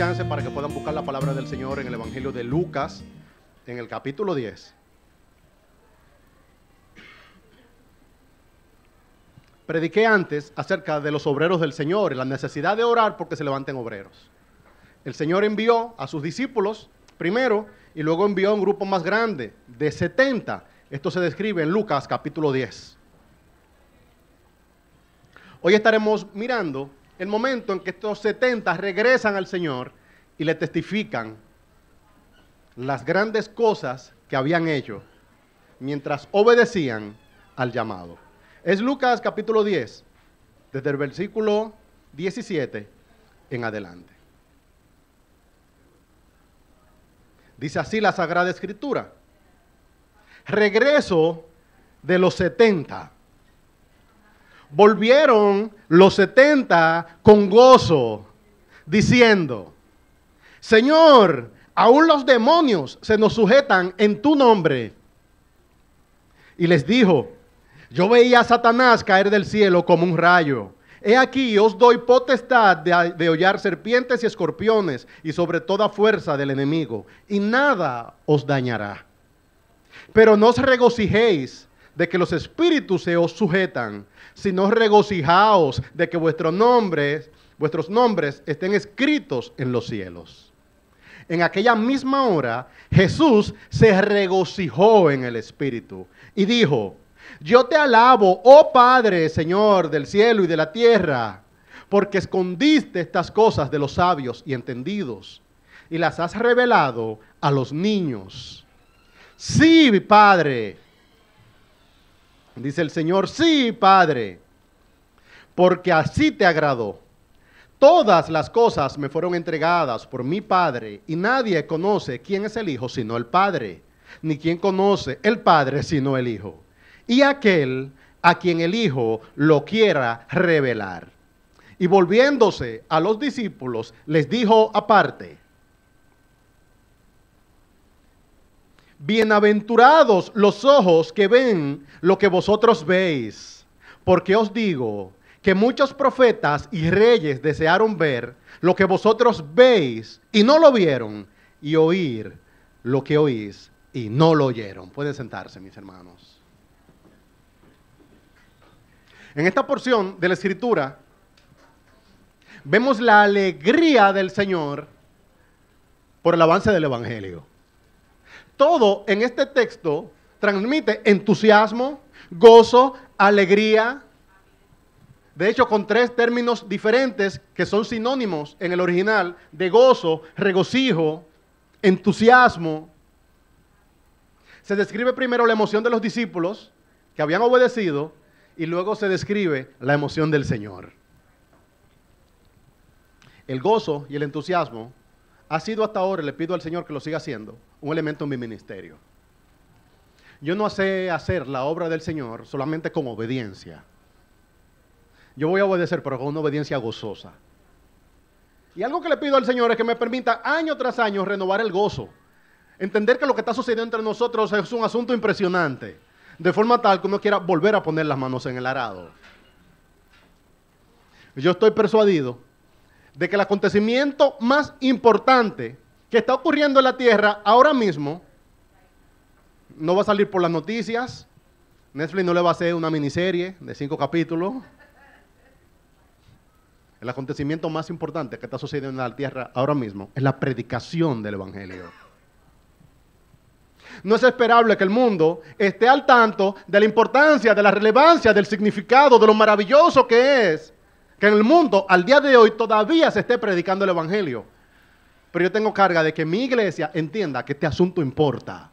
chance para que puedan buscar la palabra del Señor en el Evangelio de Lucas, en el capítulo 10. Prediqué antes acerca de los obreros del Señor y la necesidad de orar porque se levanten obreros. El Señor envió a sus discípulos primero y luego envió a un grupo más grande de 70. Esto se describe en Lucas capítulo 10. Hoy estaremos mirando el momento en que estos 70 regresan al Señor y le testifican las grandes cosas que habían hecho mientras obedecían al llamado. Es Lucas capítulo 10, desde el versículo 17 en adelante. Dice así la Sagrada Escritura: regreso de los 70. Volvieron los 70 con gozo, diciendo: Señor, aún los demonios se nos sujetan en tu nombre. Y les dijo: yo veía a Satanás caer del cielo como un rayo. He aquí, os doy potestad de hollar serpientes y escorpiones y sobre toda fuerza del enemigo, y nada os dañará. Pero no os regocijéis de que los espíritus se os sujetan, sino regocijaos de que vuestros nombres estén escritos en los cielos. En aquella misma hora, Jesús se regocijó en el Espíritu y dijo: yo te alabo, oh Padre, Señor del cielo y de la tierra, porque escondiste estas cosas de los sabios y entendidos y las has revelado a los niños. Sí, Padre, dice el Señor, sí, Padre, porque así te agradó. Todas las cosas me fueron entregadas por mi Padre, y nadie conoce quién es el Hijo sino el Padre, ni quién conoce el Padre sino el Hijo, y aquel a quien el Hijo lo quiera revelar. Y volviéndose a los discípulos, les dijo aparte: bienaventurados los ojos que ven lo que vosotros veis, porque os digo que muchos profetas y reyes desearon ver lo que vosotros veis y no lo vieron, y oír lo que oís y no lo oyeron. Pueden sentarse, mis hermanos. En esta porción de la Escritura vemos la alegría del Señor por el avance del Evangelio. Todo en este texto transmite entusiasmo, gozo, alegría. De hecho, con tres términos diferentes que son sinónimos en el original de gozo, regocijo, entusiasmo. Se describe primero la emoción de los discípulos que habían obedecido y luego se describe la emoción del Señor. El gozo y el entusiasmo ha sido hasta ahora, le pido al Señor que lo siga haciendo, un elemento en mi ministerio. Yo no sé hacer la obra del Señor solamente con obediencia. Yo voy a obedecer, pero con una obediencia gozosa. Y algo que le pido al Señor es que me permita año tras año renovar el gozo. Entender que lo que está sucediendo entre nosotros es un asunto impresionante, de forma tal que uno quiera volver a poner las manos en el arado. Yo estoy persuadido de que el acontecimiento más importante que está ocurriendo en la tierra ahora mismo no va a salir por las noticias. Netflix no le va a hacer una miniserie de 5 capítulos. El acontecimiento más importante que está sucediendo en la tierra ahora mismo es la predicación del Evangelio. No es esperable que el mundo esté al tanto de la importancia, de la relevancia, del significado, de lo maravilloso que es que en el mundo al día de hoy todavía se esté predicando el Evangelio. Pero yo tengo carga de que mi iglesia entienda que este asunto importa.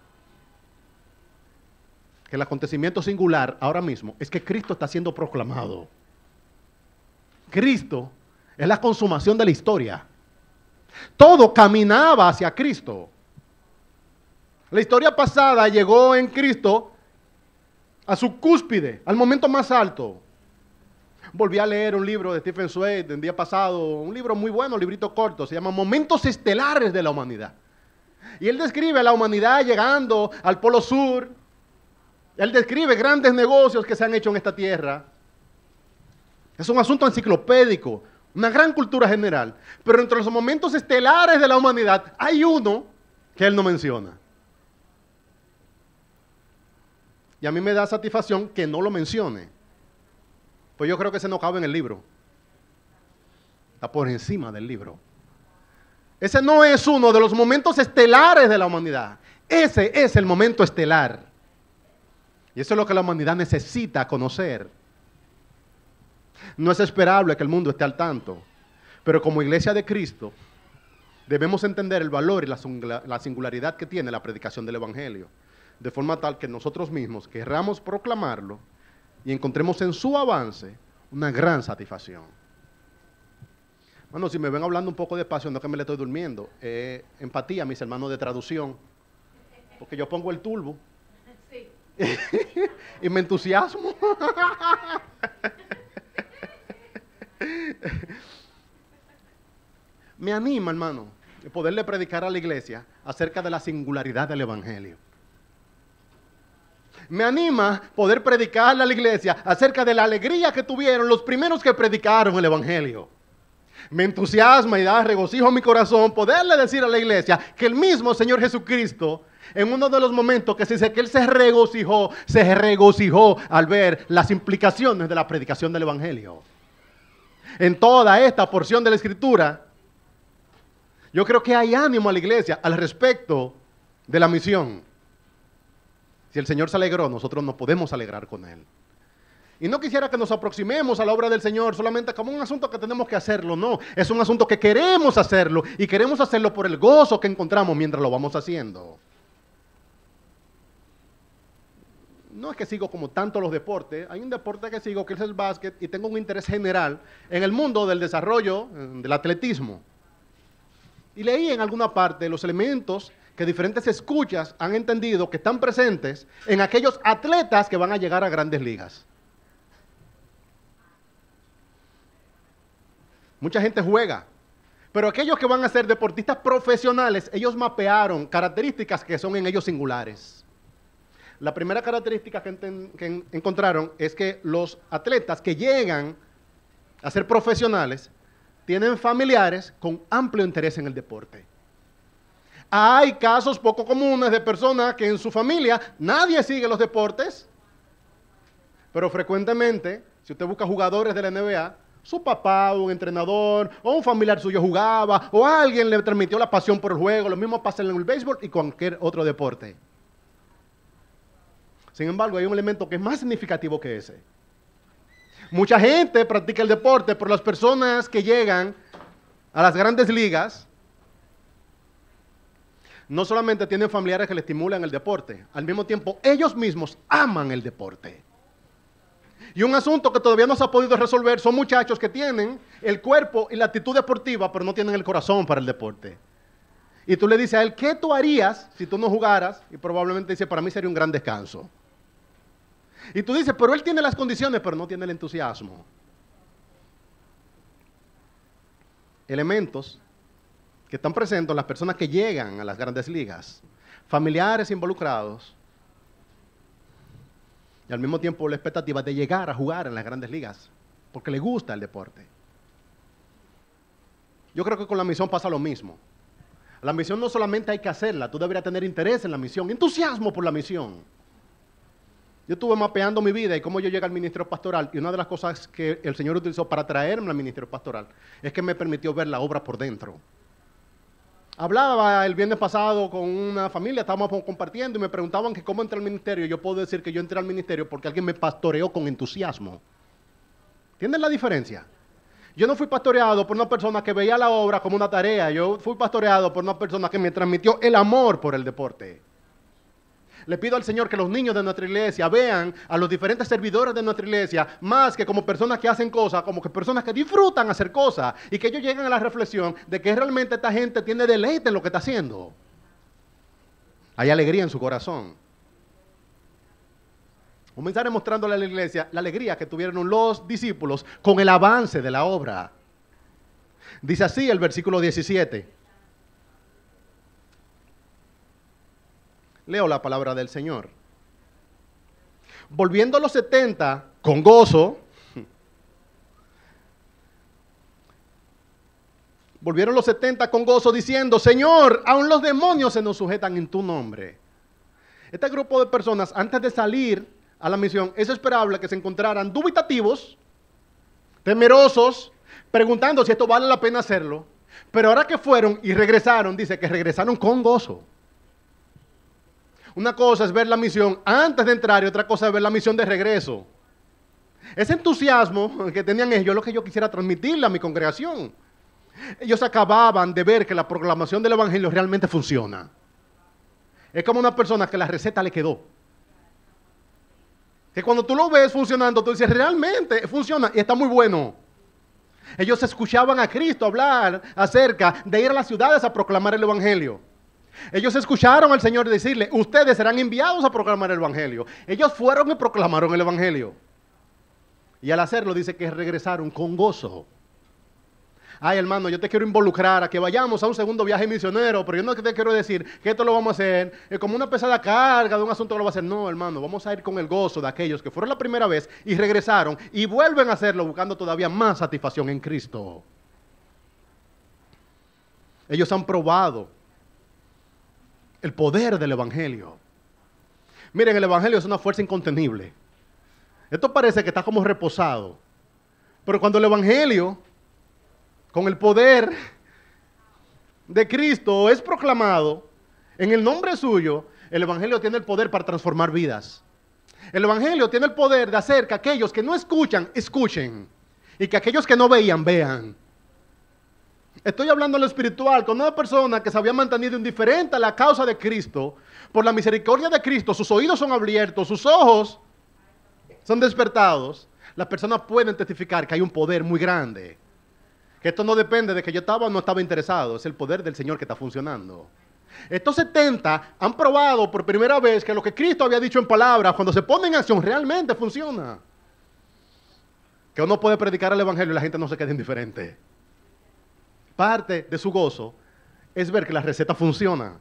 Que el acontecimiento singular ahora mismo es que Cristo está siendo proclamado. Cristo es la consumación de la historia. Todo caminaba hacia Cristo. La historia pasada llegó en Cristo a su cúspide, al momento más alto. Volví a leer un libro de Stephen Zweig del día pasado, un libro muy bueno, un librito corto, se llama Momentos Estelares de la Humanidad. Y él describe a la humanidad llegando al Polo Sur. Él describe grandes negocios que se han hecho en esta tierra. Es un asunto enciclopédico, una gran cultura general, pero entre los momentos estelares de la humanidad hay uno que él no menciona. Y a mí me da satisfacción que no lo mencione, pues yo creo que ese no cabe en el libro. Está por encima del libro. Ese no es uno de los momentos estelares de la humanidad. Ese es el momento estelar. Y eso es lo que la humanidad necesita conocer. No es esperable que el mundo esté al tanto, pero como iglesia de Cristo debemos entender el valor y la singularidad que tiene la predicación del Evangelio, de forma tal que nosotros mismos querramos proclamarlo y encontremos en su avance una gran satisfacción. Bueno, si me ven hablando un poco despacio, no es que me le estoy durmiendo, empatía, mis hermanos de traducción, porque yo pongo el turbo sí. Y me entusiasmo. Me anima, hermano, poderle predicar a la iglesia acerca de la singularidad del Evangelio. Me anima poder predicarle a la iglesia acerca de la alegría que tuvieron los primeros que predicaron el Evangelio. Me entusiasma y da regocijo a mi corazón poderle decir a la iglesia que el mismo Señor Jesucristo, en uno de los momentos que se dice que Él se regocijó al ver las implicaciones de la predicación del Evangelio. En toda esta porción de la Escritura, yo creo que hay ánimo a la iglesia al respecto de la misión. Si el Señor se alegró, nosotros nos podemos alegrar con Él. Y no quisiera que nos aproximemos a la obra del Señor solamente como un asunto que tenemos que hacerlo, no. Es un asunto que queremos hacerlo y queremos hacerlo por el gozo que encontramos mientras lo vamos haciendo. No es que sigo como tanto los deportes, hay un deporte que sigo que es el básquet y tengo un interés general en el mundo del desarrollo, del atletismo. Y leí en alguna parte los elementos que diferentes escuchas han entendido que están presentes en aquellos atletas que van a llegar a grandes ligas. Mucha gente juega, pero aquellos que van a ser deportistas profesionales, ellos mapearon características que son en ellos singulares. La primera característica que encontraron es que los atletas que llegan a ser profesionales tienen familiares con amplio interés en el deporte. Hay casos poco comunes de personas que en su familia nadie sigue los deportes, pero frecuentemente, si usted busca jugadores de la NBA, su papá, un entrenador, o un familiar suyo jugaba, o alguien le transmitió la pasión por el juego. Lo mismo pasa en el béisbol y cualquier otro deporte. Sin embargo, hay un elemento que es más significativo que ese. Mucha gente practica el deporte, pero las personas que llegan a las grandes ligas no solamente tienen familiares que les estimulan el deporte, al mismo tiempo ellos mismos aman el deporte. Y un asunto que todavía no se ha podido resolver son muchachos que tienen el cuerpo y la actitud deportiva, pero no tienen el corazón para el deporte. Y tú le dices a él, ¿qué tú harías si tú no jugaras? Y probablemente dice, para mí sería un gran descanso. Y tú dices, pero él tiene las condiciones, pero no tiene el entusiasmo. Elementos que están presentes en las personas que llegan a las grandes ligas, familiares involucrados, y al mismo tiempo la expectativa de llegar a jugar en las grandes ligas, porque le gusta el deporte. Yo creo que con la misión pasa lo mismo. La misión no solamente hay que hacerla, tú deberías tener interés en la misión, entusiasmo por la misión. Yo estuve mapeando mi vida y cómo yo llegué al ministerio pastoral, y una de las cosas que el Señor utilizó para traerme al ministerio pastoral es que me permitió ver la obra por dentro. Hablaba el viernes pasado con una familia, estábamos compartiendo y me preguntaban que cómo entré al ministerio. Yo puedo decir que yo entré al ministerio porque alguien me pastoreó con entusiasmo. ¿Entienden la diferencia? Yo no fui pastoreado por una persona que veía la obra como una tarea. Yo fui pastoreado por una persona que me transmitió el amor por el deporte. Le pido al Señor que los niños de nuestra iglesia vean a los diferentes servidores de nuestra iglesia más que como personas que hacen cosas, como que personas que disfrutan hacer cosas y que ellos lleguen a la reflexión de que realmente esta gente tiene deleite en lo que está haciendo. Hay alegría en su corazón. Comenzaré mostrándole a la iglesia la alegría que tuvieron los discípulos con el avance de la obra. Dice así el versículo 17. Leo la palabra del Señor. Volviendo los 70 con gozo, Volvieron los 70 con gozo diciendo, Señor, aún los demonios se nos sujetan en tu nombre. Este grupo de personas, antes de salir a la misión, es esperable que se encontraran dubitativos, temerosos, preguntando si esto vale la pena hacerlo. Pero ahora que fueron y regresaron, dice que regresaron con gozo. Una cosa es ver la misión antes de entrar y otra cosa es ver la misión de regreso. Ese entusiasmo que tenían ellos es lo que yo quisiera transmitirle a mi congregación. Ellos acababan de ver que la proclamación del evangelio realmente funciona. Es como una persona que la receta le quedó. Que cuando tú lo ves funcionando, tú dices, realmente funciona y está muy bueno. Ellos escuchaban a Cristo hablar acerca de ir a las ciudades a proclamar el evangelio. Ellos escucharon al Señor decirle, ustedes serán enviados a proclamar el evangelio. Ellos fueron y proclamaron el evangelio. Y al hacerlo dice que regresaron con gozo. Ay, hermano, yo te quiero involucrar a que vayamos a un segundo viaje misionero, pero yo no te quiero decir que esto lo vamos a hacer como una pesada carga de un asunto que lo va a hacer. No, hermano, vamos a ir con el gozo de aquellos que fueron la primera vez y regresaron y vuelven a hacerlo buscando todavía más satisfacción en Cristo. Ellos han probado el poder del evangelio. Miren, el evangelio es una fuerza incontenible. Esto parece que está como reposado, pero cuando el evangelio con el poder de Cristo es proclamado en el nombre suyo, el evangelio tiene el poder para transformar vidas. El evangelio tiene el poder de hacer que aquellos que no escuchan, escuchen. Y que aquellos que no veían, vean. Estoy hablando en lo espiritual con una persona que se había mantenido indiferente a la causa de Cristo. Por la misericordia de Cristo, sus oídos son abiertos, sus ojos son despertados. Las personas pueden testificar que hay un poder muy grande. Que esto no depende de que yo estaba o no estaba interesado, es el poder del Señor que está funcionando. Estos 70 han probado por primera vez que lo que Cristo había dicho en palabras, cuando se pone en acción, realmente funciona. Que uno puede predicar el evangelio y la gente no se quede indiferente. Parte de su gozo es ver que la receta funciona.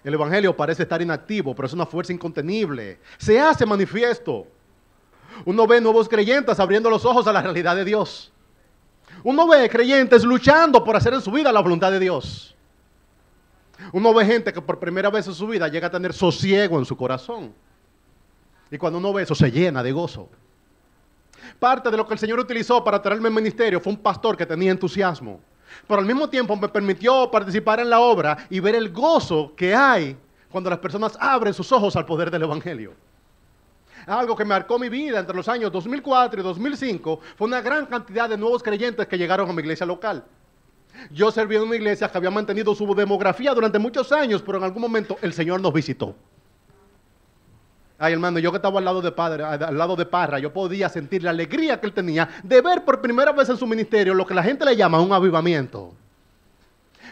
El evangelio parece estar inactivo, pero es una fuerza incontenible. Se hace manifiesto. Uno ve nuevos creyentes abriendo los ojos a la realidad de Dios. Uno ve creyentes luchando por hacer en su vida la voluntad de Dios. Uno ve gente que por primera vez en su vida llega a tener sosiego en su corazón. Y cuando uno ve eso se llena de gozo. Parte de lo que el Señor utilizó para traerme al ministerio fue un pastor que tenía entusiasmo. Pero al mismo tiempo me permitió participar en la obra y ver el gozo que hay cuando las personas abren sus ojos al poder del evangelio. Algo que marcó mi vida entre los años 2004 y 2005 fue una gran cantidad de nuevos creyentes que llegaron a mi iglesia local. Yo serví en una iglesia que había mantenido su demografía durante muchos años, pero en algún momento el Señor nos visitó. Ay, hermano, yo que estaba al lado de Parra, yo podía sentir la alegría que él tenía de ver por primera vez en su ministerio lo que la gente le llama un avivamiento.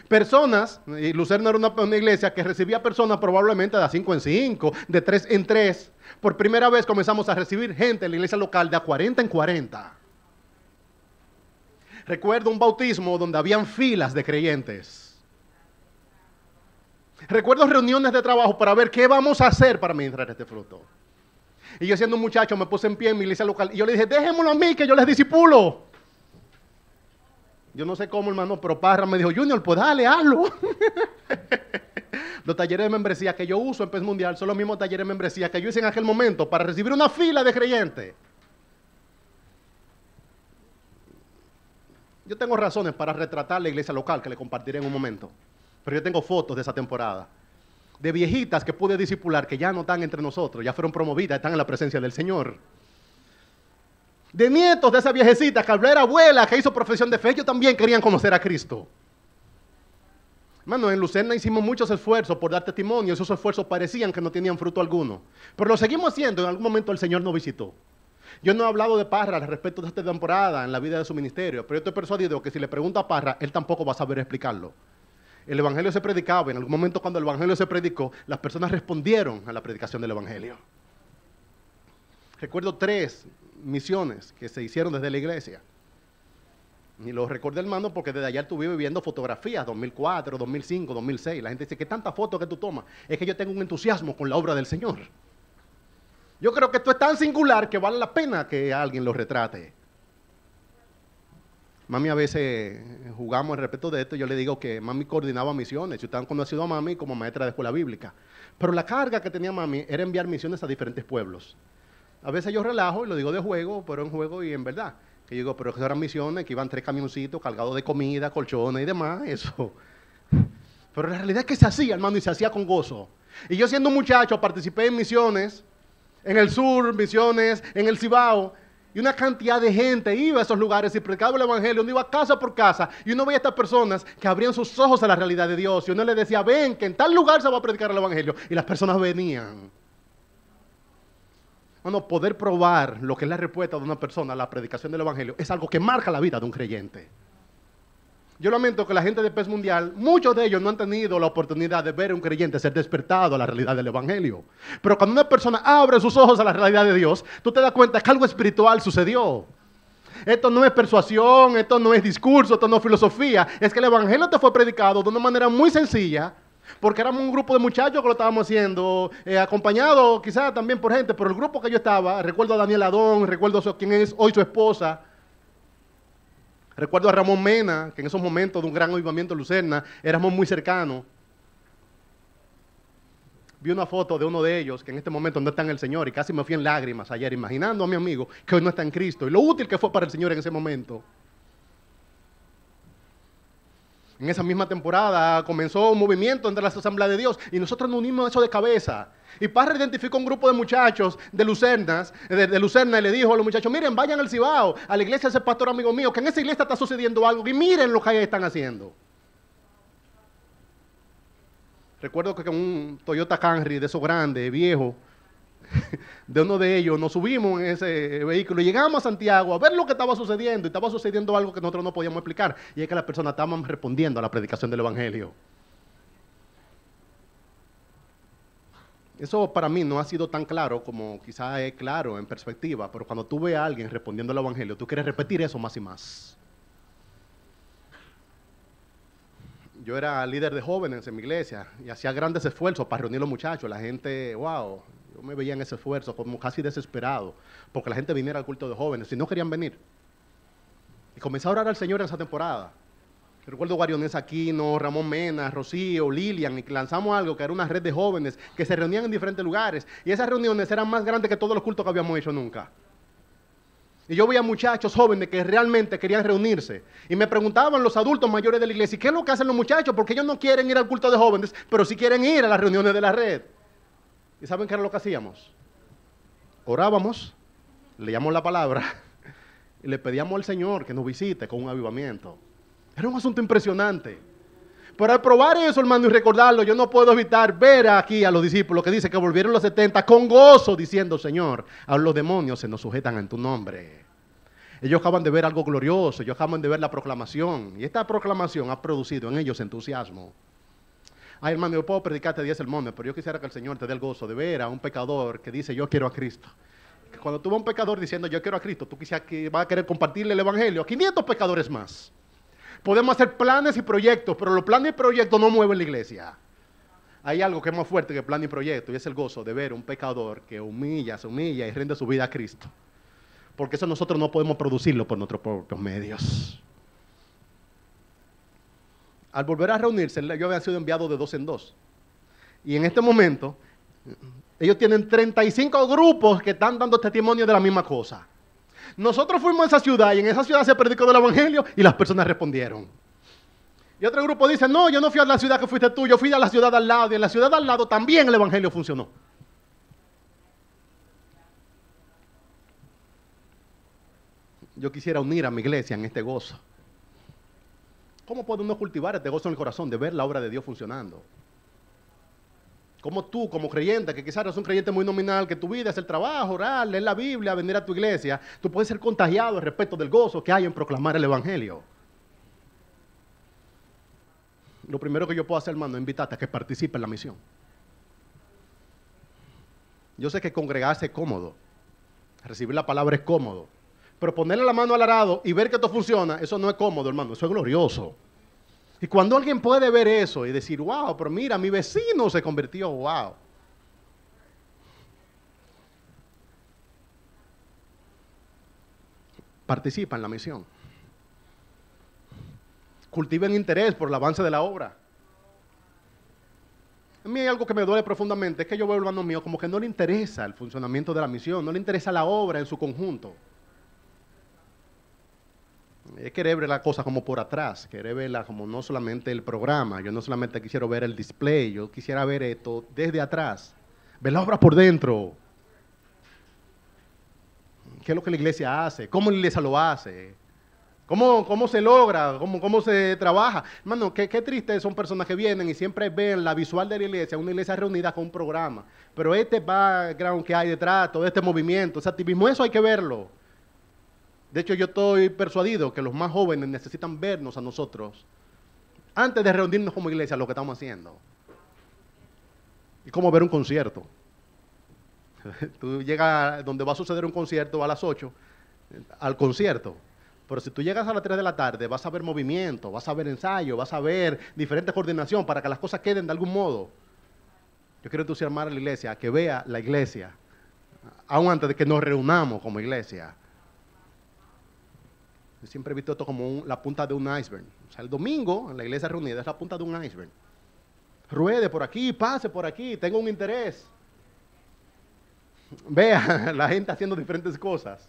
Personas, y Lucerna era una iglesia que recibía personas probablemente de 5 en 5, de 3 en 3. Por primera vez comenzamos a recibir gente en la iglesia local de a 40 en 40. Recuerdo un bautismo donde habían filas de creyentes. Recuerdo reuniones de trabajo para ver qué vamos a hacer para ministrar este fruto. Y yo siendo un muchacho me puse en pie en mi iglesia local y yo le dije, déjenmelo a mí que yo les disipulo. Yo no sé cómo, hermano, pero Parra me dijo, Junior, pues dale, hazlo. Los talleres de membresía que yo uso en PES Mundial son los mismos talleres de membresía que yo hice en aquel momento para recibir una fila de creyentes. Yo tengo razones para retratar la iglesia local que le compartiré en un momento. Pero yo tengo fotos de esa temporada. De viejitas que pude discipular que ya no están entre nosotros, ya fueron promovidas, están en la presencia del Señor. De nietos de esa viejecita que era abuela, que hizo profesión de fe, ellos también querían conocer a Cristo. Hermano, en Lucerna hicimos muchos esfuerzos por dar testimonio, esos esfuerzos parecían que no tenían fruto alguno. Pero lo seguimos haciendo, en algún momento el Señor nos visitó. Yo no he hablado de Parra al respecto de esta temporada en la vida de su ministerio, pero yo estoy persuadido que si le pregunto a Parra, él tampoco va a saber explicarlo. El evangelio se predicaba, y en algún momento cuando el evangelio se predicó, las personas respondieron a la predicación del evangelio. Recuerdo 3 misiones que se hicieron desde la iglesia. Y lo recordé, hermano, porque desde allá estuve viviendo fotografías, 2004, 2005, 2006. La gente dice, ¿qué tantas fotos que tú tomas? Es que yo tengo un entusiasmo con la obra del Señor. Yo creo que esto es tan singular que vale la pena que alguien lo retrate. Mami a veces jugamos al respecto de esto, yo le digo que mami coordinaba misiones. Si ustedes han conocido a mami como maestra de escuela bíblica. Pero la carga que tenía mami era enviar misiones a diferentes pueblos. A veces yo relajo y lo digo de juego, pero en juego y en verdad. Que yo digo, pero que eran misiones que iban 3 camioncitos cargados de comida, colchones y demás, eso. Pero la realidad es que se hacía, hermano, y se hacía con gozo. Y yo siendo un muchacho participé en misiones, en el sur, misiones, en el Cibao, y una cantidad de gente iba a esos lugares y predicaba el evangelio, uno iba casa por casa, y uno veía a estas personas que abrían sus ojos a la realidad de Dios, y uno les decía, ven, que en tal lugar se va a predicar el evangelio, y las personas venían. Bueno, poder probar lo que es la respuesta de una persona a la predicación del evangelio es algo que marca la vida de un creyente. Yo lamento que la gente de Pez Mundial, muchos de ellos no han tenido la oportunidad de ver a un creyente ser despertado a la realidad del evangelio. Pero cuando una persona abre sus ojos a la realidad de Dios, tú te das cuenta que algo espiritual sucedió. Esto no es persuasión, esto no es discurso, esto no es filosofía. Es que el evangelio te fue predicado de una manera muy sencilla, porque éramos un grupo de muchachos que lo estábamos haciendo, acompañado quizás también por gente, pero el grupo que yo estaba, recuerdo a Daniel Adón, recuerdo a quien es hoy su esposa, recuerdo a Ramón Mena, que en esos momentos de un gran avivamiento en Lucerna, éramos muy cercanos. Vi una foto de uno de ellos, que en este momento no está en el Señor, y casi me fui en lágrimas ayer, imaginando a mi amigo que hoy no está en Cristo, y lo útil que fue para el Señor en ese momento. En esa misma temporada comenzó un movimiento entre las asambleas de Dios, y nosotros nos unimos a eso de cabeza. Y Parra identificó un grupo de muchachos de Lucerna, y le dijo a los muchachos, miren, vayan al Cibao, a la iglesia de ese pastor amigo mío, que en esa iglesia está sucediendo algo, y miren lo que ahí están haciendo. Recuerdo que con un Toyota Camry de esos grandes, viejo, de uno de ellos, nos subimos en ese vehículo y llegamos a Santiago a ver lo que estaba sucediendo, y estaba sucediendo algo que nosotros no podíamos explicar, y es que las personas estaban respondiendo a la predicación del evangelio. Eso para mí no ha sido tan claro como quizás es claro en perspectiva, pero cuando tú ves a alguien respondiendo al evangelio, tú quieres repetir eso más y más. Yo era líder de jóvenes en mi iglesia y hacía grandes esfuerzos para reunir a los muchachos. La gente, wow, yo me veía en ese esfuerzo como casi desesperado, porque la gente viniera al culto de jóvenes y no querían venir. Y comencé a orar al Señor en esa temporada. Recuerdo Guarionés Aquino, Ramón Mena, Rocío, Lilian, y lanzamos algo que era una red de jóvenes que se reunían en diferentes lugares. Y esas reuniones eran más grandes que todos los cultos que habíamos hecho nunca. Y yo veía muchachos jóvenes que realmente querían reunirse. Y me preguntaban los adultos mayores de la iglesia, ¿qué es lo que hacen los muchachos? Porque ellos no quieren ir al culto de jóvenes, pero sí quieren ir a las reuniones de la red. ¿Y saben qué era lo que hacíamos? Orábamos, leíamos la palabra y le pedíamos al Señor que nos visite con un avivamiento. Era un asunto impresionante. Pero al probar eso, hermano, y recordarlo, yo no puedo evitar ver aquí a los discípulos que dice que volvieron los 70 con gozo, diciendo, Señor, a los demonios se nos sujetan en tu nombre. Ellos acaban de ver algo glorioso, ellos acaban de ver la proclamación, y esta proclamación ha producido en ellos entusiasmo. Ay, hermano, yo puedo predicarte 10 sermones, pero yo quisiera que el Señor te dé el gozo de ver a un pecador que dice, yo quiero a Cristo. Que cuando tú ves a un pecador diciendo, yo quiero a Cristo, tú quizás que vas a querer compartirle el evangelio a 500 pecadores más. Podemos hacer planes y proyectos, pero los planes y proyectos no mueven la iglesia. Hay algo que es más fuerte que plan y proyecto, y es el gozo de ver a un pecador que se humilla y rinde su vida a Cristo. Porque eso nosotros no podemos producirlo por nuestros propios medios. Al volver a reunirse, ellos habían sido enviados de 2 en 2. Y en este momento, ellos tienen 35 grupos que están dando testimonio de la misma cosa. Nosotros fuimos a esa ciudad y en esa ciudad se predicó del evangelio y las personas respondieron. Y otro grupo dice, no, yo no fui a la ciudad que fuiste tú, yo fui a la ciudad al lado, y en la ciudad al lado también el evangelio funcionó. Yo quisiera unir a mi iglesia en este gozo. ¿Cómo puede uno cultivar este gozo en el corazón de ver la obra de Dios funcionando? Como tú, como creyente, que quizás eres un creyente muy nominal, que tu vida es el trabajo, orar, leer la Biblia, venir a tu iglesia, tú puedes ser contagiado respecto del gozo que hay en proclamar el evangelio. Lo primero que yo puedo hacer, hermano, es invitarte a que participe en la misión. Yo sé que congregarse es cómodo, recibir la palabra es cómodo, pero ponerle la mano al arado y ver que esto funciona, eso no es cómodo, hermano, eso es glorioso. Y cuando alguien puede ver eso y decir, wow, pero mira, mi vecino se convirtió, wow. Participa en la misión. Cultiven interés por el avance de la obra. A mí hay algo que me duele profundamente, es que yo veo, hermano mío, como que no le interesa el funcionamiento de la misión, no le interesa la obra en su conjunto. Es querer ver la cosa como por atrás, querer verla como no solamente el programa, yo no solamente quisiera ver el display, yo quisiera ver esto desde atrás, ver la obra por dentro. ¿Qué es lo que la iglesia hace? ¿Cómo la iglesia lo hace? ¿Cómo se logra? ¿Cómo se trabaja? Hermano, qué triste son personas que vienen y siempre ven la visual de la iglesia, una iglesia reunida con un programa. Pero este background que hay detrás, todo este movimiento, ese activismo, eso hay que verlo. De hecho, yo estoy persuadido que los más jóvenes necesitan vernos a nosotros antes de reunirnos como iglesia, lo que estamos haciendo. Y como ver un concierto. Tú llegas donde va a suceder un concierto a las 8, al concierto. Pero si tú llegas a las 3 de la tarde, vas a ver movimiento, vas a ver ensayo, vas a ver diferente coordinación para que las cosas queden de algún modo. Yo quiero entusiasmar a la iglesia, a que vea la iglesia, aún antes de que nos reunamos como iglesia. Yo siempre he visto esto como la punta de un iceberg. O sea, el domingo en la iglesia reunida es la punta de un iceberg. Ruede por aquí, pase por aquí, tengo un interés. Vea la gente haciendo diferentes cosas.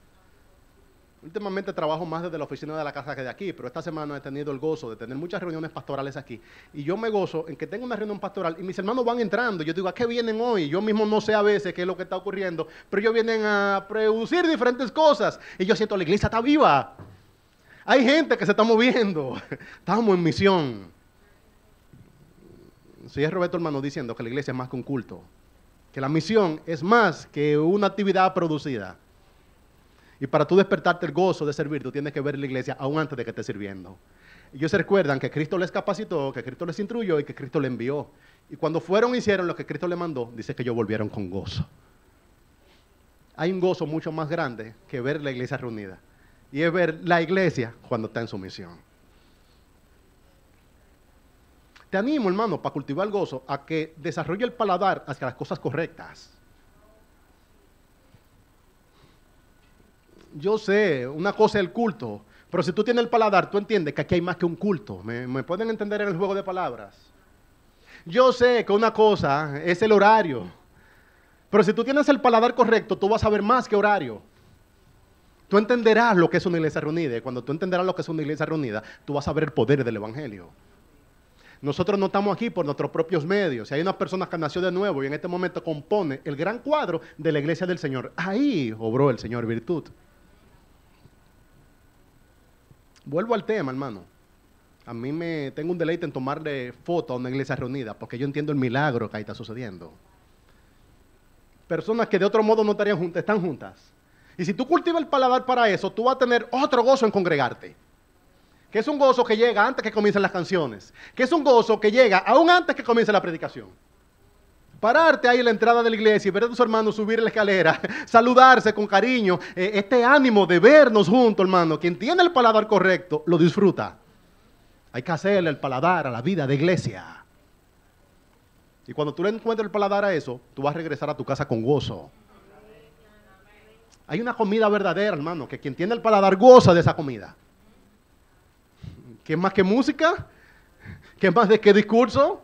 Últimamente trabajo más desde la oficina de la casa que de aquí, pero esta semana he tenido el gozo de tener muchas reuniones pastorales aquí. Y yo me gozo en que tengo una reunión pastoral y mis hermanos van entrando. Yo digo, ¿a qué vienen hoy? Yo mismo no sé a veces qué es lo que está ocurriendo, pero ellos vienen a producir diferentes cosas. Y yo siento, la iglesia está viva. Hay gente que se está moviendo. Estamos en misión. Sí, es Roberto, hermano, diciendo que la iglesia es más que un culto. Que la misión es más que una actividad producida. Y para tú despertarte el gozo de servir, tú tienes que ver la iglesia aún antes de que estés sirviendo. Ellos se recuerdan que Cristo les capacitó, que Cristo les instruyó y que Cristo les envió. Y cuando fueron y hicieron lo que Cristo les mandó, dice que ellos volvieron con gozo. Hay un gozo mucho más grande que ver la iglesia reunida. Y es ver la iglesia cuando está en su misión. Te animo, hermano, para cultivar el gozo, a que desarrolle el paladar hacia las cosas correctas. Yo sé, una cosa es el culto, pero si tú tienes el paladar, tú entiendes que aquí hay más que un culto. ¿Me pueden entender en el juego de palabras? Yo sé que una cosa es el horario, pero si tú tienes el paladar correcto, tú vas a ver más que horario. Tú entenderás lo que es una iglesia reunida, y cuando tú entenderás lo que es una iglesia reunida, tú vas a ver el poder del evangelio. Nosotros no estamos aquí por nuestros propios medios. Si hay una persona que nació de nuevo y en este momento compone el gran cuadro de la iglesia del Señor, ahí obró el Señor virtud. Vuelvo al tema, hermano. A mí tengo un deleite en tomarle foto a una iglesia reunida, porque yo entiendo el milagro que ahí está sucediendo. Personas que de otro modo no estarían juntas, están juntas. Y si tú cultivas el paladar para eso, tú vas a tener otro gozo en congregarte. Que es un gozo que llega antes que comiencen las canciones. Que es un gozo que llega aún antes que comience la predicación. Pararte ahí en la entrada de la iglesia y ver a tus hermanos subir la escalera, saludarse con cariño, este ánimo de vernos juntos, hermano. Quien tiene el paladar correcto, lo disfruta. Hay que hacerle el paladar a la vida de iglesia. Y cuando tú le encuentres el paladar a eso, tú vas a regresar a tu casa con gozo. Hay una comida verdadera, hermano, que quien tiene el paladar goza de esa comida. ¿Qué más que música? ¿Qué más de qué discurso?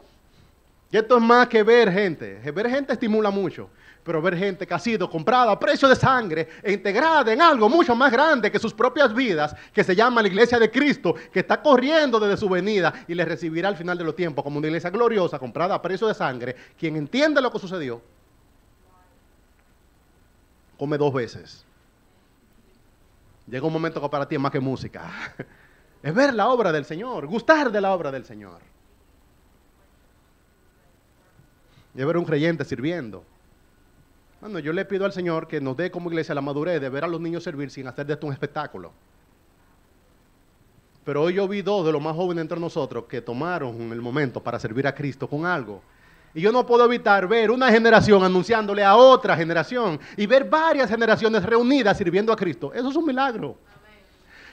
Y esto es más que ver gente. Ver gente estimula mucho, pero ver gente que ha sido comprada a precio de sangre e integrada en algo mucho más grande que sus propias vidas, que se llama la iglesia de Cristo, que está corriendo desde su venida y le recibirá al final de los tiempos como una iglesia gloriosa, comprada a precio de sangre. Quien entiende lo que sucedió, come 2 veces. Llega un momento que para ti es más que música. Es ver la obra del Señor, gustar de la obra del Señor. Es ver un creyente sirviendo. Bueno, yo le pido al Señor que nos dé como iglesia la madurez de ver a los niños servir sin hacer de esto un espectáculo. Pero hoy yo vi 2 de los más jóvenes entre nosotros que tomaron el momento para servir a Cristo con algo. Y yo no puedo evitar ver una generación anunciándole a otra generación y ver varias generaciones reunidas sirviendo a Cristo. Eso es un milagro.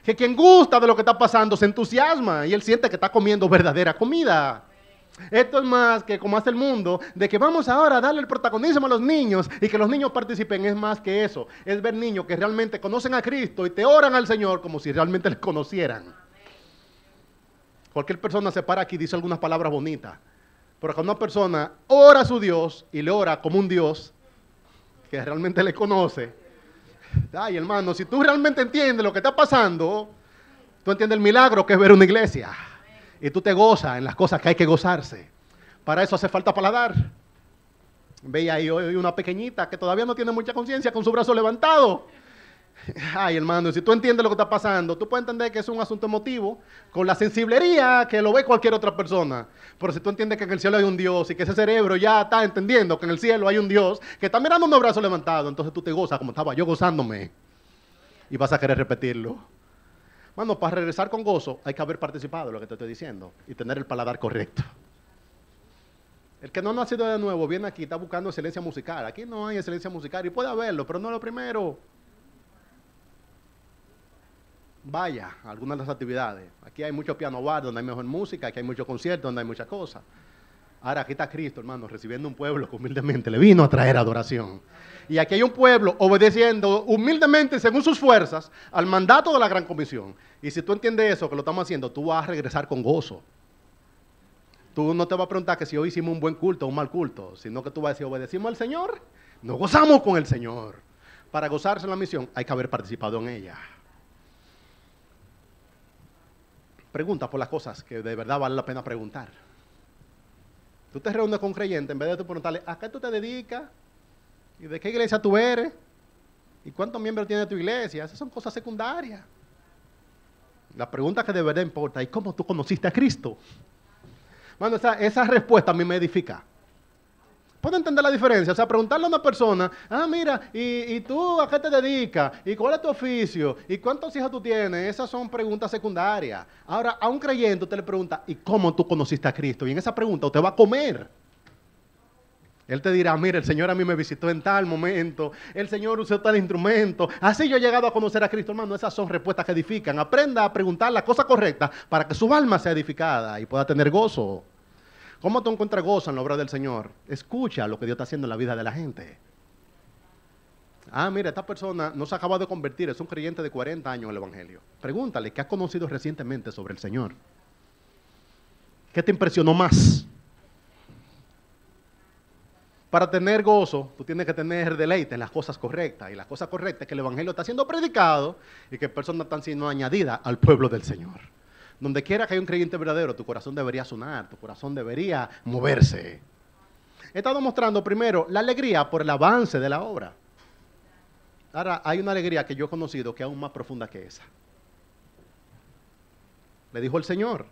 Que quien gusta de lo que está pasando se entusiasma y él siente que está comiendo verdadera comida. Esto es más que como hace el mundo, de que vamos ahora a darle el protagonismo a los niños y que los niños participen. Es más que eso, es ver niños que realmente conocen a Cristo y te oran al Señor como si realmente les conocieran. Cualquier persona se para aquí y dice algunas palabras bonitas. Pero cuando una persona ora a su Dios y le ora como un Dios que realmente le conoce, ay, hermano, si tú realmente entiendes lo que está pasando, tú entiendes el milagro que es ver una iglesia. Y tú te gozas en las cosas que hay que gozarse. Para eso hace falta paladar. Veía ahí hoy una pequeñita que todavía no tiene mucha conciencia con su brazo levantado. Ay, hermano, si tú entiendes lo que está pasando, tú puedes entender que es un asunto emotivo con la sensiblería que lo ve cualquier otra persona. Pero si tú entiendes que en el cielo hay un Dios y que ese cerebro ya está entendiendo que en el cielo hay un Dios que está mirando un brazo levantado, entonces tú te gozas como estaba yo gozándome. Y vas a querer repetirlo. Bueno, para regresar con gozo hay que haber participado de lo que te estoy diciendo y tener el paladar correcto. El que no ha nacido de nuevo viene aquí, está buscando excelencia musical. Aquí no hay excelencia musical y puede haberlo, pero no es lo primero. Vaya a algunas de las actividades. Aquí hay mucho piano bar donde hay mejor música, aquí hay muchos conciertos donde hay muchas cosas. Ahora aquí está Cristo, hermano, recibiendo un pueblo que humildemente le vino a traer adoración. Y aquí hay un pueblo obedeciendo humildemente según sus fuerzas al mandato de la gran comisión. Y si tú entiendes eso, que lo estamos haciendo, tú vas a regresar con gozo. Tú no te vas a preguntar que si hoy hicimos un buen culto o un mal culto, sino que tú vas a decir, obedecimos al Señor, nos gozamos con el Señor. Para gozarse en la misión hay que haber participado en ella. Pregunta por las cosas que de verdad vale la pena preguntar. Tú te reúnes con un creyente, en vez de tú preguntarle, ¿a qué tú te dedicas? ¿Y de qué iglesia tú eres? ¿Y cuántos miembros tiene tu iglesia? Esas son cosas secundarias. La pregunta que de verdad importa es ¿cómo tú conociste a Cristo? Bueno, esa respuesta a mí me edifica. ¿Puedo entender la diferencia? O sea, preguntarle a una persona, mira, ¿y tú a qué te dedicas? ¿Y cuál es tu oficio? ¿Y cuántos hijos tú tienes? Esas son preguntas secundarias. Ahora, a un creyente usted le pregunta, ¿y cómo tú conociste a Cristo? Y en esa pregunta usted va a comer. Él te dirá, mira, el Señor a mí me visitó en tal momento, el Señor usó tal instrumento, así yo he llegado a conocer a Cristo. Hermano, esas son respuestas que edifican. Aprenda a preguntar la cosa correcta para que su alma sea edificada y pueda tener gozo. ¿Cómo tú encuentras gozo en la obra del Señor? Escucha lo que Dios está haciendo en la vida de la gente. Mira, esta persona no se acaba de convertir, es un creyente de 40 años en el Evangelio. Pregúntale, ¿qué has conocido recientemente sobre el Señor? ¿Qué te impresionó más? Para tener gozo, tú tienes que tener deleite en las cosas correctas. Y las cosas correctas es que el Evangelio está siendo predicado y que personas están siendo añadidas al pueblo del Señor. Donde quiera que haya un creyente verdadero, tu corazón debería sonar, tu corazón debería moverse. He estado mostrando primero la alegría por el avance de la obra. Ahora, hay una alegría que yo he conocido que es aún más profunda que esa. Le dijo el Señor.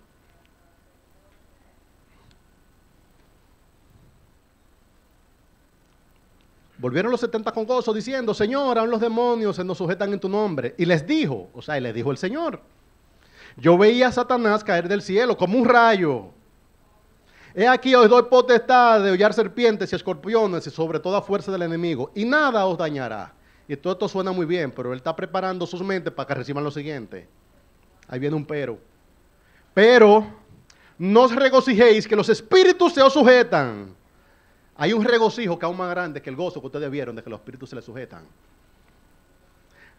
Volvieron los 70 con gozo diciendo, Señor, aún los demonios se nos sujetan en tu nombre. Y les dijo, y les dijo el Señor, yo veía a Satanás caer del cielo como un rayo. He aquí os doy potestad de hollar serpientes y escorpiones y sobre toda fuerza del enemigo, y nada os dañará. Y todo esto suena muy bien, pero él está preparando sus mentes para que reciban lo siguiente. Ahí viene un pero. Pero no os regocijéis que los espíritus se os sujetan. Hay un regocijo que aún más grande que el gozo que ustedes vieron de que los espíritus se les sujetan.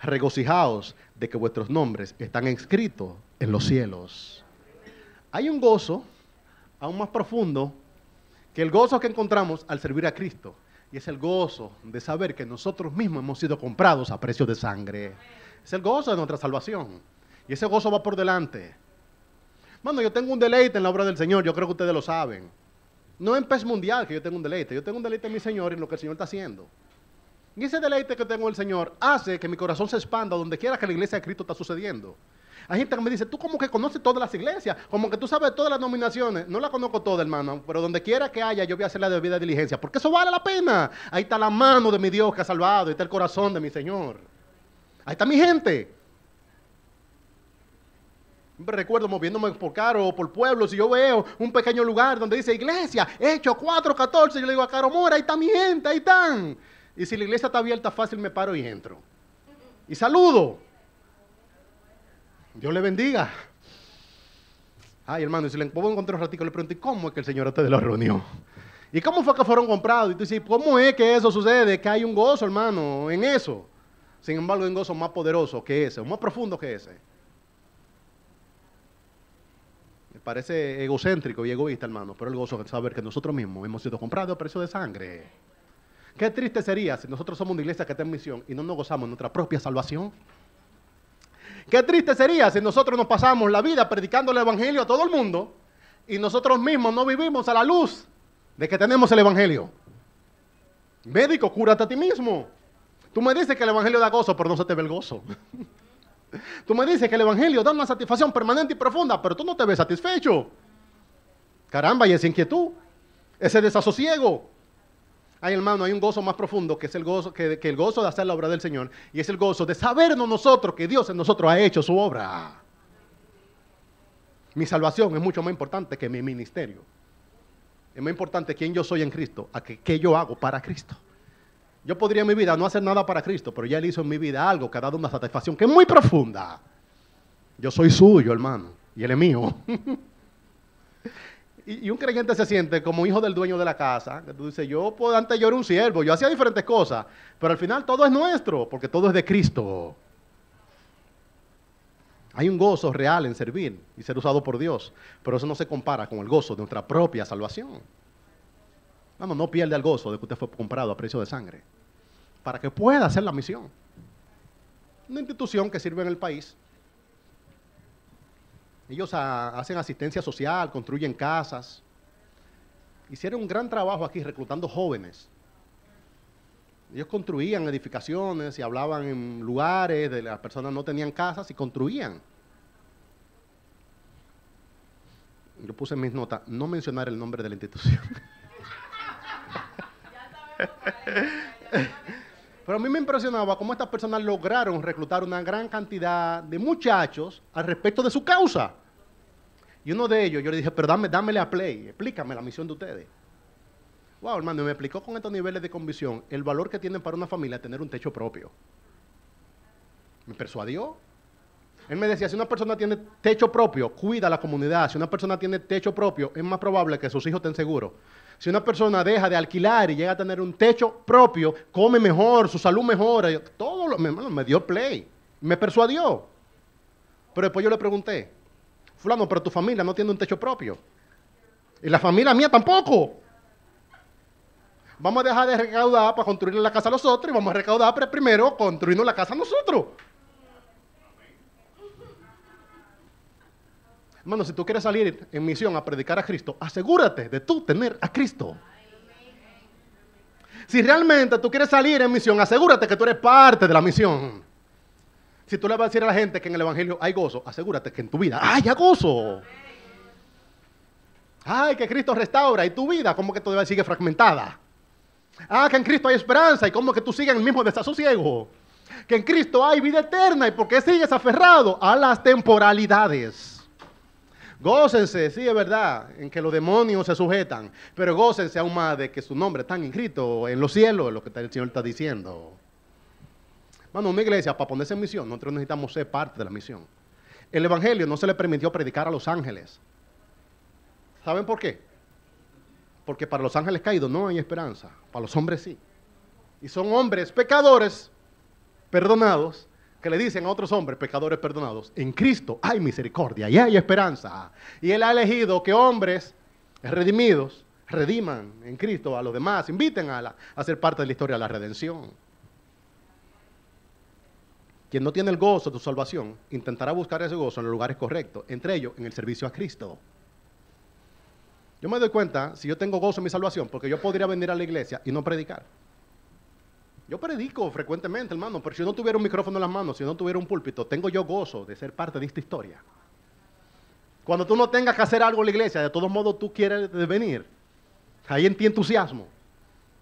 Regocijaos de que vuestros nombres están escritos en los cielos. Hay un gozo aún más profundo que el gozo que encontramos al servir a Cristo. Y es el gozo de saber que nosotros mismos hemos sido comprados a precio de sangre. Es el gozo de nuestra salvación. Y ese gozo va por delante. Bueno, yo tengo un deleite en la obra del Señor, yo creo que ustedes lo saben. No en pez mundial que yo tengo un deleite en mi Señor y en lo que el Señor está haciendo. Y ese deleite que tengo en el Señor hace que mi corazón se expanda donde quiera que la iglesia de Cristo está sucediendo. Hay gente que me dice, tú como que conoces todas las iglesias, como que tú sabes todas las denominaciones. No la conozco todas, hermano, pero donde quiera que haya, yo voy a hacer la debida diligencia, porque eso vale la pena. Ahí está la mano de mi Dios que ha salvado, ahí está el corazón de mi Señor. Ahí está mi gente. Siempre recuerdo moviéndome por Caro o por pueblos y yo veo un pequeño lugar donde dice iglesia, Hechos 4:14. Yo le digo a Caro, amor, ahí está mi gente, ahí están. Y si la iglesia está abierta, fácil me paro y entro. Y saludo. Dios le bendiga. Ay, hermano, y si le puedo encontrar un ratico, le pregunto, ¿y cómo es que el Señor a ustedes los reunió? ¿Y cómo fue que fueron comprados? Y tú dices, ¿cómo es que eso sucede? Que hay un gozo, hermano, en eso. Sin embargo, hay un gozo más poderoso que ese, más profundo que ese. Me parece egocéntrico y egoísta, hermano, pero el gozo de saber que nosotros mismos hemos sido comprados a precio de sangre. Qué triste sería si nosotros somos una iglesia que está en misión y no nos gozamos de nuestra propia salvación. Qué triste sería si nosotros nos pasamos la vida predicando el evangelio a todo el mundo y nosotros mismos no vivimos a la luz de que tenemos el evangelio. Médico, cúrate a ti mismo. Tú me dices que el evangelio da gozo, pero no se te ve el gozo. Tú me dices que el evangelio da una satisfacción permanente y profunda, pero tú no te ves satisfecho. Caramba, y esa inquietud, ese desasosiego. Ay, hermano, hay un gozo más profundo que es el gozo, que el gozo de hacer la obra del Señor, y es el gozo de sabernos nosotros que Dios en nosotros ha hecho su obra. Mi salvación es mucho más importante que mi ministerio. Es más importante quién yo soy en Cristo, a qué yo hago para Cristo. Yo podría en mi vida no hacer nada para Cristo, pero ya Él hizo en mi vida algo que ha dado una satisfacción que es muy profunda. Yo soy suyo, hermano, y Él es mío. Y un creyente se siente como hijo del dueño de la casa. Que tú dices, antes yo era un siervo, yo hacía diferentes cosas, pero al final todo es nuestro, porque todo es de Cristo. Hay un gozo real en servir y ser usado por Dios, pero eso no se compara con el gozo de nuestra propia salvación. Vamos, no pierda el gozo de que usted fue comprado a precio de sangre, para que pueda hacer la misión. Una institución que sirve en el país. Ellos hacen asistencia social, construyen casas. Hicieron un gran trabajo aquí reclutando jóvenes. Ellos construían edificaciones y hablaban en lugares de las personas no tenían casas y construían. Yo puse en mis notas, no mencionar el nombre de la institución. Pero a mí me impresionaba cómo estas personas lograron reclutar una gran cantidad de muchachos al respecto de su causa. Y uno de ellos, yo le dije, pero dámele a play, explícame la misión de ustedes. Wow, hermano, me explicó con estos niveles de convicción el valor que tienen para una familia tener un techo propio. Me persuadió. Él me decía, si una persona tiene techo propio, cuida a la comunidad. Si una persona tiene techo propio, es más probable que sus hijos estén seguros. Si una persona deja de alquilar y llega a tener un techo propio, come mejor, su salud mejora. Todo me dio play. Me persuadió. Pero después yo le pregunté, fulano, pero tu familia no tiene un techo propio. Y la familia mía tampoco. Vamos a dejar de recaudar para construirle la casa a los otros y vamos a recaudar pero primero construirnos la casa a nosotros. Hermano, si tú quieres salir en misión a predicar a Cristo, asegúrate de tú tener a Cristo. Si realmente tú quieres salir en misión, asegúrate que tú eres parte de la misión. Si tú le vas a decir a la gente que en el evangelio hay gozo, asegúrate que en tu vida haya gozo. Ay, que Cristo restaura y tu vida como que todavía sigue fragmentada. Ah, que en Cristo hay esperanza y como que tú sigues en el mismo desasosiego. Que en Cristo hay vida eterna y por qué sigues aferrado a las temporalidades. Gócense, sí es verdad, en que los demonios se sujetan, pero gócense aún más de que su nombre está inscrito en los cielos, es lo que el Señor está diciendo. Bueno, una iglesia, para ponerse en misión, nosotros necesitamos ser parte de la misión. El evangelio no se le permitió predicar a los ángeles. ¿Saben por qué? Porque para los ángeles caídos no hay esperanza, para los hombres sí. Y son hombres pecadores, perdonados, que le dicen a otros hombres pecadores perdonados, en Cristo hay misericordia y hay esperanza. Y Él ha elegido que hombres redimidos rediman en Cristo a los demás, inviten a ser parte de la historia de la redención. Quien no tiene el gozo de su salvación, intentará buscar ese gozo en los lugares correctos, entre ellos en el servicio a Cristo. Yo me doy cuenta, si yo tengo gozo en mi salvación, porque yo podría venir a la iglesia y no predicar. Yo predico frecuentemente, hermano, pero si yo no tuviera un micrófono en las manos, si yo no tuviera un púlpito, tengo yo gozo de ser parte de esta historia. Cuando tú no tengas que hacer algo en la iglesia, de todos modos tú quieres venir. Ahí en ti entusiasmo.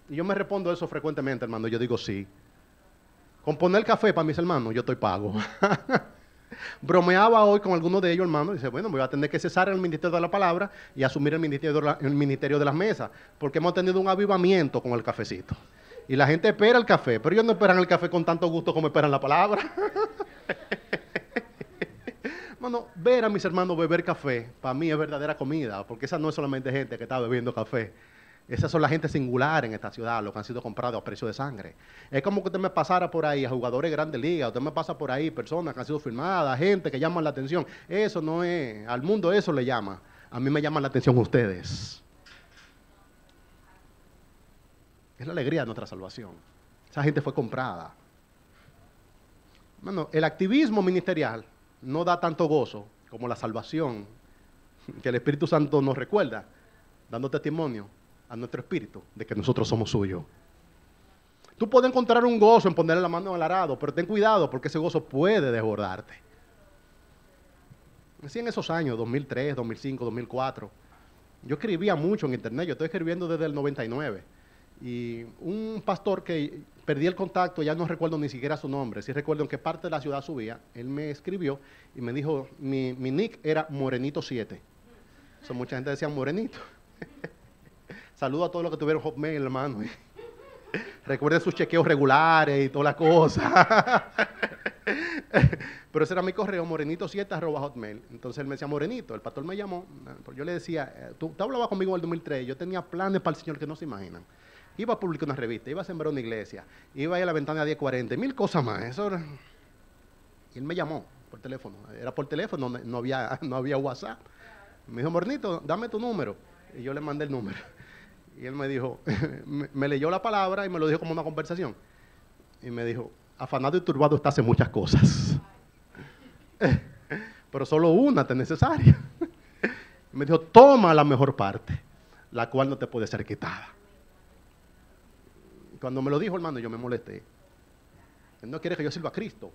Y yo me respondo eso frecuentemente, hermano. Yo digo sí. Con poner café para mis hermanos, yo estoy pago. Bromeaba hoy con algunos de ellos, hermano. Dice, bueno, voy a tener que cesar en el ministerio de la palabra y asumir el ministerio de las mesas, porque hemos tenido un avivamiento con el cafecito. Y la gente espera el café, pero ellos no esperan el café con tanto gusto como esperan la palabra. Bueno, ver a mis hermanos beber café, para mí es verdadera comida, porque esa no es solamente gente que está bebiendo café. Esas son la gente singular en esta ciudad, los que han sido comprados a precio de sangre. Es como que usted me pasara por ahí a jugadores de grandes ligas, usted me pasa por ahí personas que han sido firmadas, gente que llaman la atención. Eso no es, al mundo eso le llama. A mí me llaman la atención ustedes. Es la alegría de nuestra salvación. Esa gente fue comprada. Bueno, el activismo ministerial no da tanto gozo como la salvación que el Espíritu Santo nos recuerda, dando testimonio a nuestro espíritu de que nosotros somos suyos. Tú puedes encontrar un gozo en ponerle la mano en el arado, pero ten cuidado porque ese gozo puede desbordarte. Así en esos años, 2003, 2005, 2004, yo escribía mucho en internet, yo estoy escribiendo desde el 99. Y un pastor que perdí el contacto, ya no recuerdo ni siquiera su nombre, sí recuerdo en qué parte de la ciudad subía, él me escribió y me dijo, mi nick era Morenito 7. O sea, mucha gente decía Morenito. Saludo a todos los que tuvieron Hotmail, hermano. Recuerden sus chequeos regulares y toda la cosa. Pero ese era mi correo, morenito7@hotmail. Entonces él me decía Morenito, el pastor me llamó. Yo le decía, tú hablabas conmigo en el 2003, yo tenía planes para el Señor que no se imaginan. Iba a publicar una revista, iba a sembrar una iglesia, iba a ir a la ventana 1040, 1000 cosas más. Eso era... Y él me llamó por teléfono. Era por teléfono, no había WhatsApp. Me dijo, Morenito, dame tu número. Y yo le mandé el número. Y él me dijo, me leyó la palabra y me lo dijo como una conversación. Y me dijo, afanado y turbado estás en muchas cosas. Pero solo una te es necesaria. Y me dijo, toma la mejor parte, la cual no te puede ser quitada. Cuando me lo dijo, hermano, yo me molesté. Él no quiere que yo sirva a Cristo.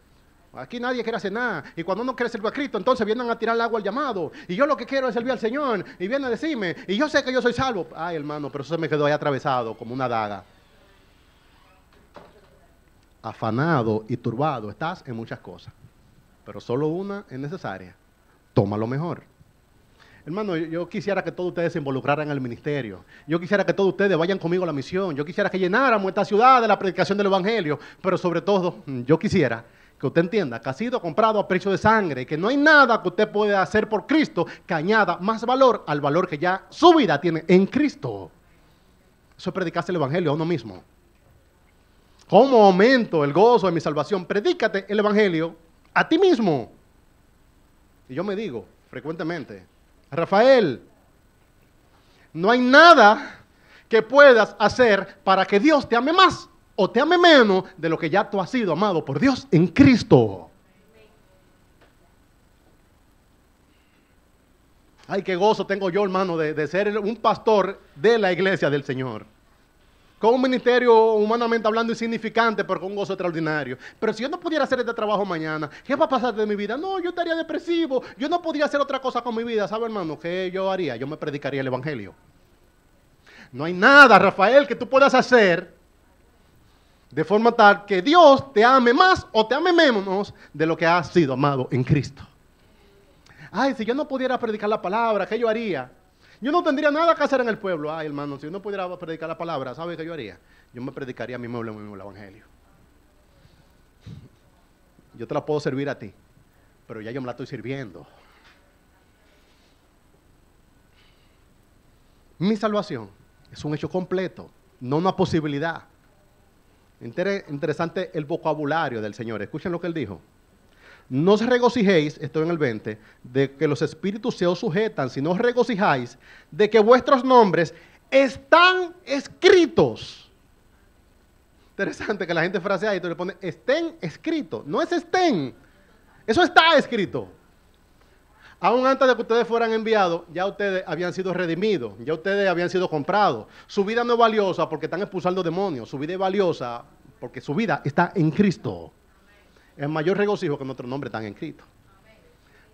Aquí nadie quiere hacer nada. Y cuando uno quiere servir a Cristo, entonces vienen a tirar el agua al llamado. Y yo lo que quiero es servir al Señor. Y viene a decirme, y yo sé que yo soy salvo. Ay, hermano, pero eso se me quedó ahí atravesado como una daga. Afanado y turbado estás en muchas cosas. Pero solo una es necesaria. Toma lo mejor. Hermano, yo quisiera que todos ustedes se involucraran en el ministerio. Yo quisiera que todos ustedes vayan conmigo a la misión. Yo quisiera que llenáramos esta ciudad de la predicación del Evangelio. Pero sobre todo, yo quisiera que usted entienda que ha sido comprado a precio de sangre, que no hay nada que usted pueda hacer por Cristo que añada más valor al valor que ya su vida tiene en Cristo. Eso es predicarse el Evangelio a uno mismo. ¿Cómo aumento el gozo de mi salvación? Predícate el Evangelio a ti mismo. Y yo me digo frecuentemente, Rafael, no hay nada que puedas hacer para que Dios te ame más o te ame menos de lo que ya tú has sido amado por Dios en Cristo. Ay, qué gozo tengo yo, hermano, de ser un pastor de la iglesia del Señor. Con un ministerio humanamente hablando insignificante, pero con un gozo extraordinario. Pero si yo no pudiera hacer este trabajo mañana, ¿qué va a pasar de mi vida? No, yo estaría depresivo. Yo no podría hacer otra cosa con mi vida. ¿Sabe, hermano? ¿Qué yo haría? Yo me predicaría el Evangelio. No hay nada, Rafael, que tú puedas hacer de forma tal que Dios te ame más o te ame menos de lo que has sido amado en Cristo. Ay, si yo no pudiera predicar la palabra, ¿qué yo haría? Yo no tendría nada que hacer en el pueblo. Ay, hermano, si yo no pudiera predicar la palabra, ¿sabe qué yo haría? Yo me predicaría a mí mismo el Evangelio. Yo te la puedo servir a ti, pero ya yo me la estoy sirviendo. Mi salvación es un hecho completo, no una posibilidad. Interesante el vocabulario del Señor. Escuchen lo que Él dijo. No os regocijéis, estoy en el 20, de que los espíritus se os sujetan, sino os regocijáis de que vuestros nombres están escritos. Interesante que la gente frasea y tú le pones estén escritos. No es estén, eso está escrito. Aún antes de que ustedes fueran enviados, ya ustedes habían sido redimidos, ya ustedes habían sido comprados. Su vida no es valiosa porque están expulsando demonios, su vida es valiosa porque su vida está en Cristo. El mayor regocijo que nuestros nombres están escritos.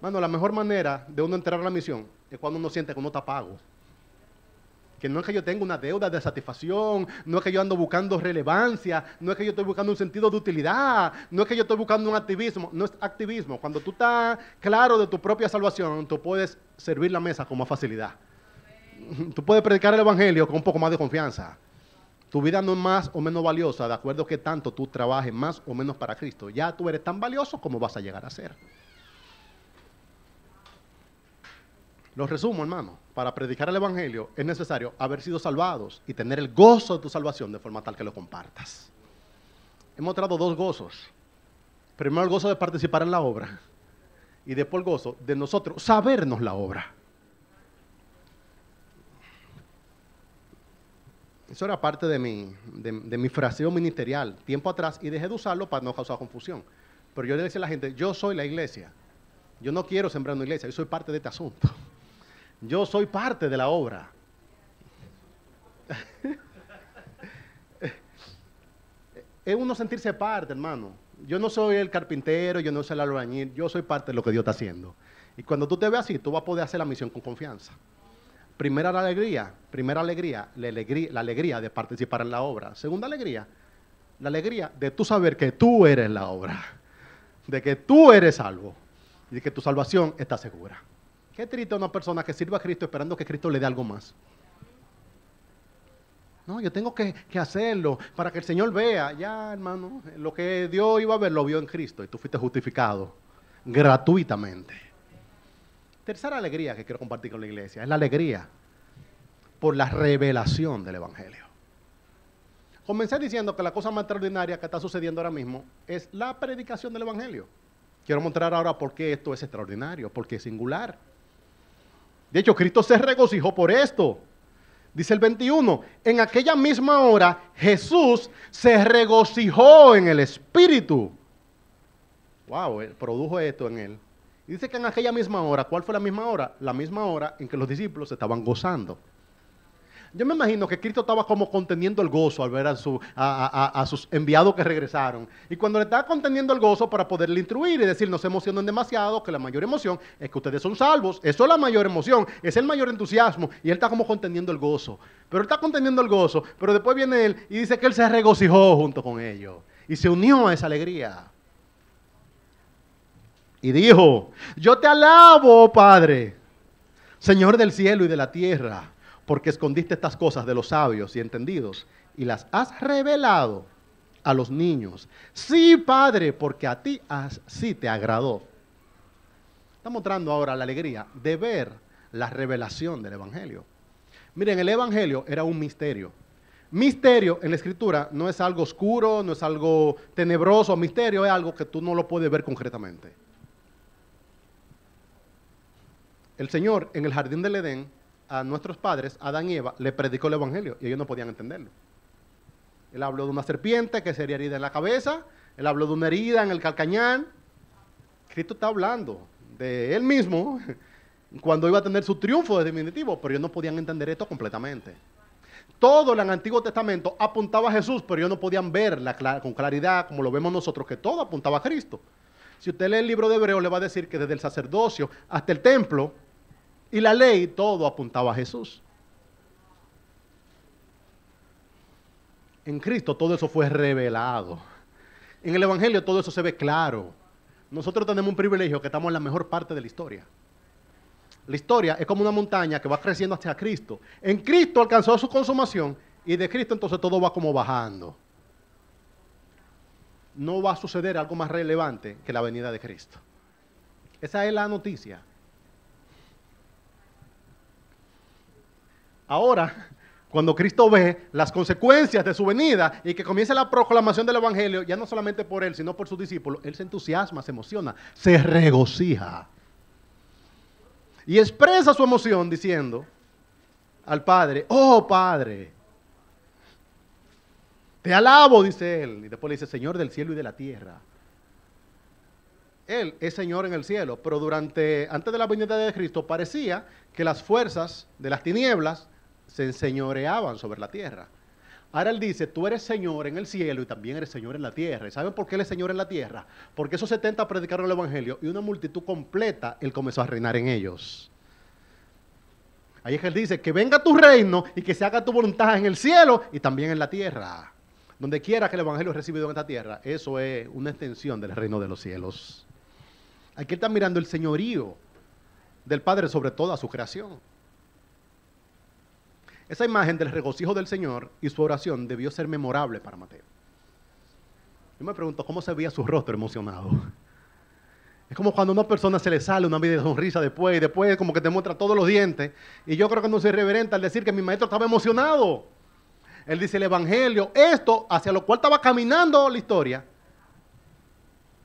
Mano, la mejor manera de uno entrar a la misión es cuando uno siente que uno está pago. Que no es que yo tenga una deuda de satisfacción, no es que yo ando buscando relevancia, no es que yo estoy buscando un sentido de utilidad, no es que yo estoy buscando un activismo, no es activismo. Cuando tú estás claro de tu propia salvación, tú puedes servir la mesa con más facilidad. Tú puedes predicar el Evangelio con un poco más de confianza. Tu vida no es más o menos valiosa de acuerdo a que tanto tú trabajes más o menos para Cristo. Ya tú eres tan valioso como vas a llegar a ser. Lo resumo, hermano. Para predicar el evangelio es necesario haber sido salvados y tener el gozo de tu salvación de forma tal que lo compartas. Hemos traído dos gozos. Primero el gozo de participar en la obra y después el gozo de nosotros sabernos la obra. Eso era parte de mi fraseo ministerial tiempo atrás y dejé de usarlo para no causar confusión. Pero yo le decía a la gente, yo soy la iglesia. Yo no quiero sembrar una iglesia, yo soy parte de este asunto. Yo soy parte de la obra. Es uno sentirse parte, hermano. Yo no soy el carpintero, yo no soy el albañil, yo soy parte de lo que Dios está haciendo. Y cuando tú te veas así, tú vas a poder hacer la misión con confianza. Primera alegría, la alegría de participar en la obra. Segunda alegría, la alegría de tú saber que tú eres la obra, de que tú eres salvo y de que tu salvación está segura. Qué triste una persona que sirva a Cristo esperando que Cristo le dé algo más. No, yo tengo que hacerlo para que el Señor vea. Ya, hermano, lo que Dios iba a ver lo vio en Cristo y tú fuiste justificado gratuitamente. Tercera alegría que quiero compartir con la iglesia es la alegría por la revelación del evangelio. Comencé diciendo que la cosa más extraordinaria que está sucediendo ahora mismo es la predicación del evangelio. Quiero mostrar ahora por qué esto es extraordinario, porque es singular. De hecho, Cristo se regocijó por esto. Dice el 21, en aquella misma hora Jesús se regocijó en el Espíritu. Wow, él produjo esto en él. Y dice que en aquella misma hora, ¿cuál fue la misma hora? La misma hora en que los discípulos se estaban gozando. Yo me imagino que Cristo estaba como conteniendo el gozo al ver a sus enviados que regresaron. Y cuando le estaba conteniendo el gozo para poderle instruir y decir, no se emocionen demasiado, que la mayor emoción es que ustedes son salvos. Eso es la mayor emoción, es el mayor entusiasmo. Y él está como conteniendo el gozo. Pero él está conteniendo el gozo, pero después viene él y dice que él se regocijó junto con ellos. Y se unió a esa alegría. Y dijo, yo te alabo, Padre, Señor del cielo y de la tierra, porque escondiste estas cosas de los sabios y entendidos y las has revelado a los niños. Sí, Padre, porque a ti así te agradó. Está mostrando ahora la alegría de ver la revelación del evangelio. Miren, el evangelio era un misterio. Misterio en la escritura no es algo oscuro, no es algo tenebroso. Misterio es algo que tú no lo puedes ver concretamente. El Señor en el jardín del Edén a nuestros padres, Adán y Eva, le predicó el evangelio y ellos no podían entenderlo. Él habló de una serpiente que sería herida en la cabeza, él habló de una herida en el calcañar. Cristo está hablando de él mismo cuando iba a tener su triunfo definitivo, pero ellos no podían entender esto completamente. Todo en el Antiguo Testamento apuntaba a Jesús, pero ellos no podían ver con claridad, como lo vemos nosotros, que todo apuntaba a Cristo. Si usted lee el libro de Hebreos, le va a decir que desde el sacerdocio hasta el templo y la ley, todo apuntaba a Jesús. En Cristo todo eso fue revelado. En el Evangelio todo eso se ve claro. Nosotros tenemos un privilegio que estamos en la mejor parte de la historia. La historia es como una montaña que va creciendo hacia Cristo. En Cristo alcanzó su consumación y de Cristo entonces todo va como bajando. No va a suceder algo más relevante que la venida de Cristo. Esa es la noticia. Ahora, cuando Cristo ve las consecuencias de su venida y que comienza la proclamación del evangelio, ya no solamente por él, sino por sus discípulos, él se entusiasma, se emociona, se regocija. Y expresa su emoción diciendo al Padre, oh Padre, te alabo, dice él. Y después le dice, Señor del cielo y de la tierra. Él es Señor en el cielo, pero antes de la venida de Cristo parecía que las fuerzas de las tinieblas se enseñoreaban sobre la tierra. Ahora él dice, tú eres Señor en el cielo y también eres Señor en la tierra. ¿Y saben por qué él es Señor en la tierra? Porque esos 70 predicaron el evangelio y una multitud completa él comenzó a reinar en ellos. Ahí es que él dice, que venga tu reino y que se haga tu voluntad en el cielo y también en la tierra. Donde quiera que el evangelio es recibido en esta tierra, eso es una extensión del reino de los cielos. Aquí está mirando el señorío del Padre sobre toda su creación. Esa imagen del regocijo del Señor y su oración debió ser memorable para Mateo. Yo me pregunto cómo se veía su rostro emocionado. Es como cuando a una persona se le sale una vida de sonrisa después, y después como que te muestra todos los dientes. Y yo creo que no soy irreverente al decir que mi maestro estaba emocionado. Él dice el evangelio, esto hacia lo cual estaba caminando la historia,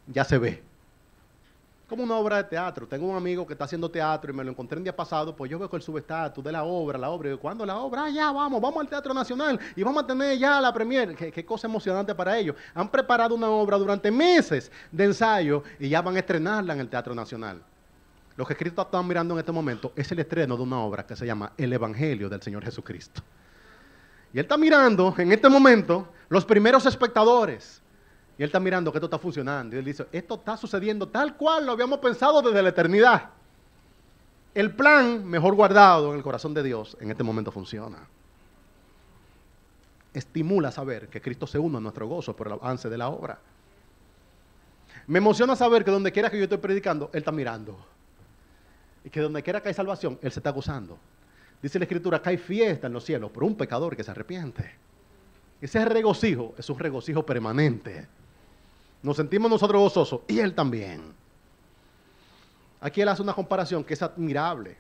ya se ve. Como una obra de teatro. Tengo un amigo que está haciendo teatro y me lo encontré el día pasado, pues yo veo que el subestatus de la obra, y ¿cuándo la obra? Ah, ya, vamos al Teatro Nacional y vamos a tener ya la premier. Qué cosa emocionante para ellos. Han preparado una obra durante meses de ensayo y ya van a estrenarla en el Teatro Nacional. Lo que Cristo está mirando en este momento es el estreno de una obra que se llama El Evangelio del Señor Jesucristo. Y Él está mirando en este momento los primeros espectadores. Y Él está mirando que esto está funcionando. Y Él dice, esto está sucediendo tal cual lo habíamos pensado desde la eternidad. El plan mejor guardado en el corazón de Dios en este momento funciona. Estimula saber que Cristo se une a nuestro gozo por el avance de la obra. Me emociona saber que donde quiera que yo estoy predicando, Él está mirando. Y que donde quiera que hay salvación, Él se está gozando. Dice la Escritura que hay fiesta en los cielos por un pecador que se arrepiente. Ese regocijo es un regocijo permanente. Nos sentimos nosotros gozosos y Él también. Aquí Él hace una comparación que es admirable.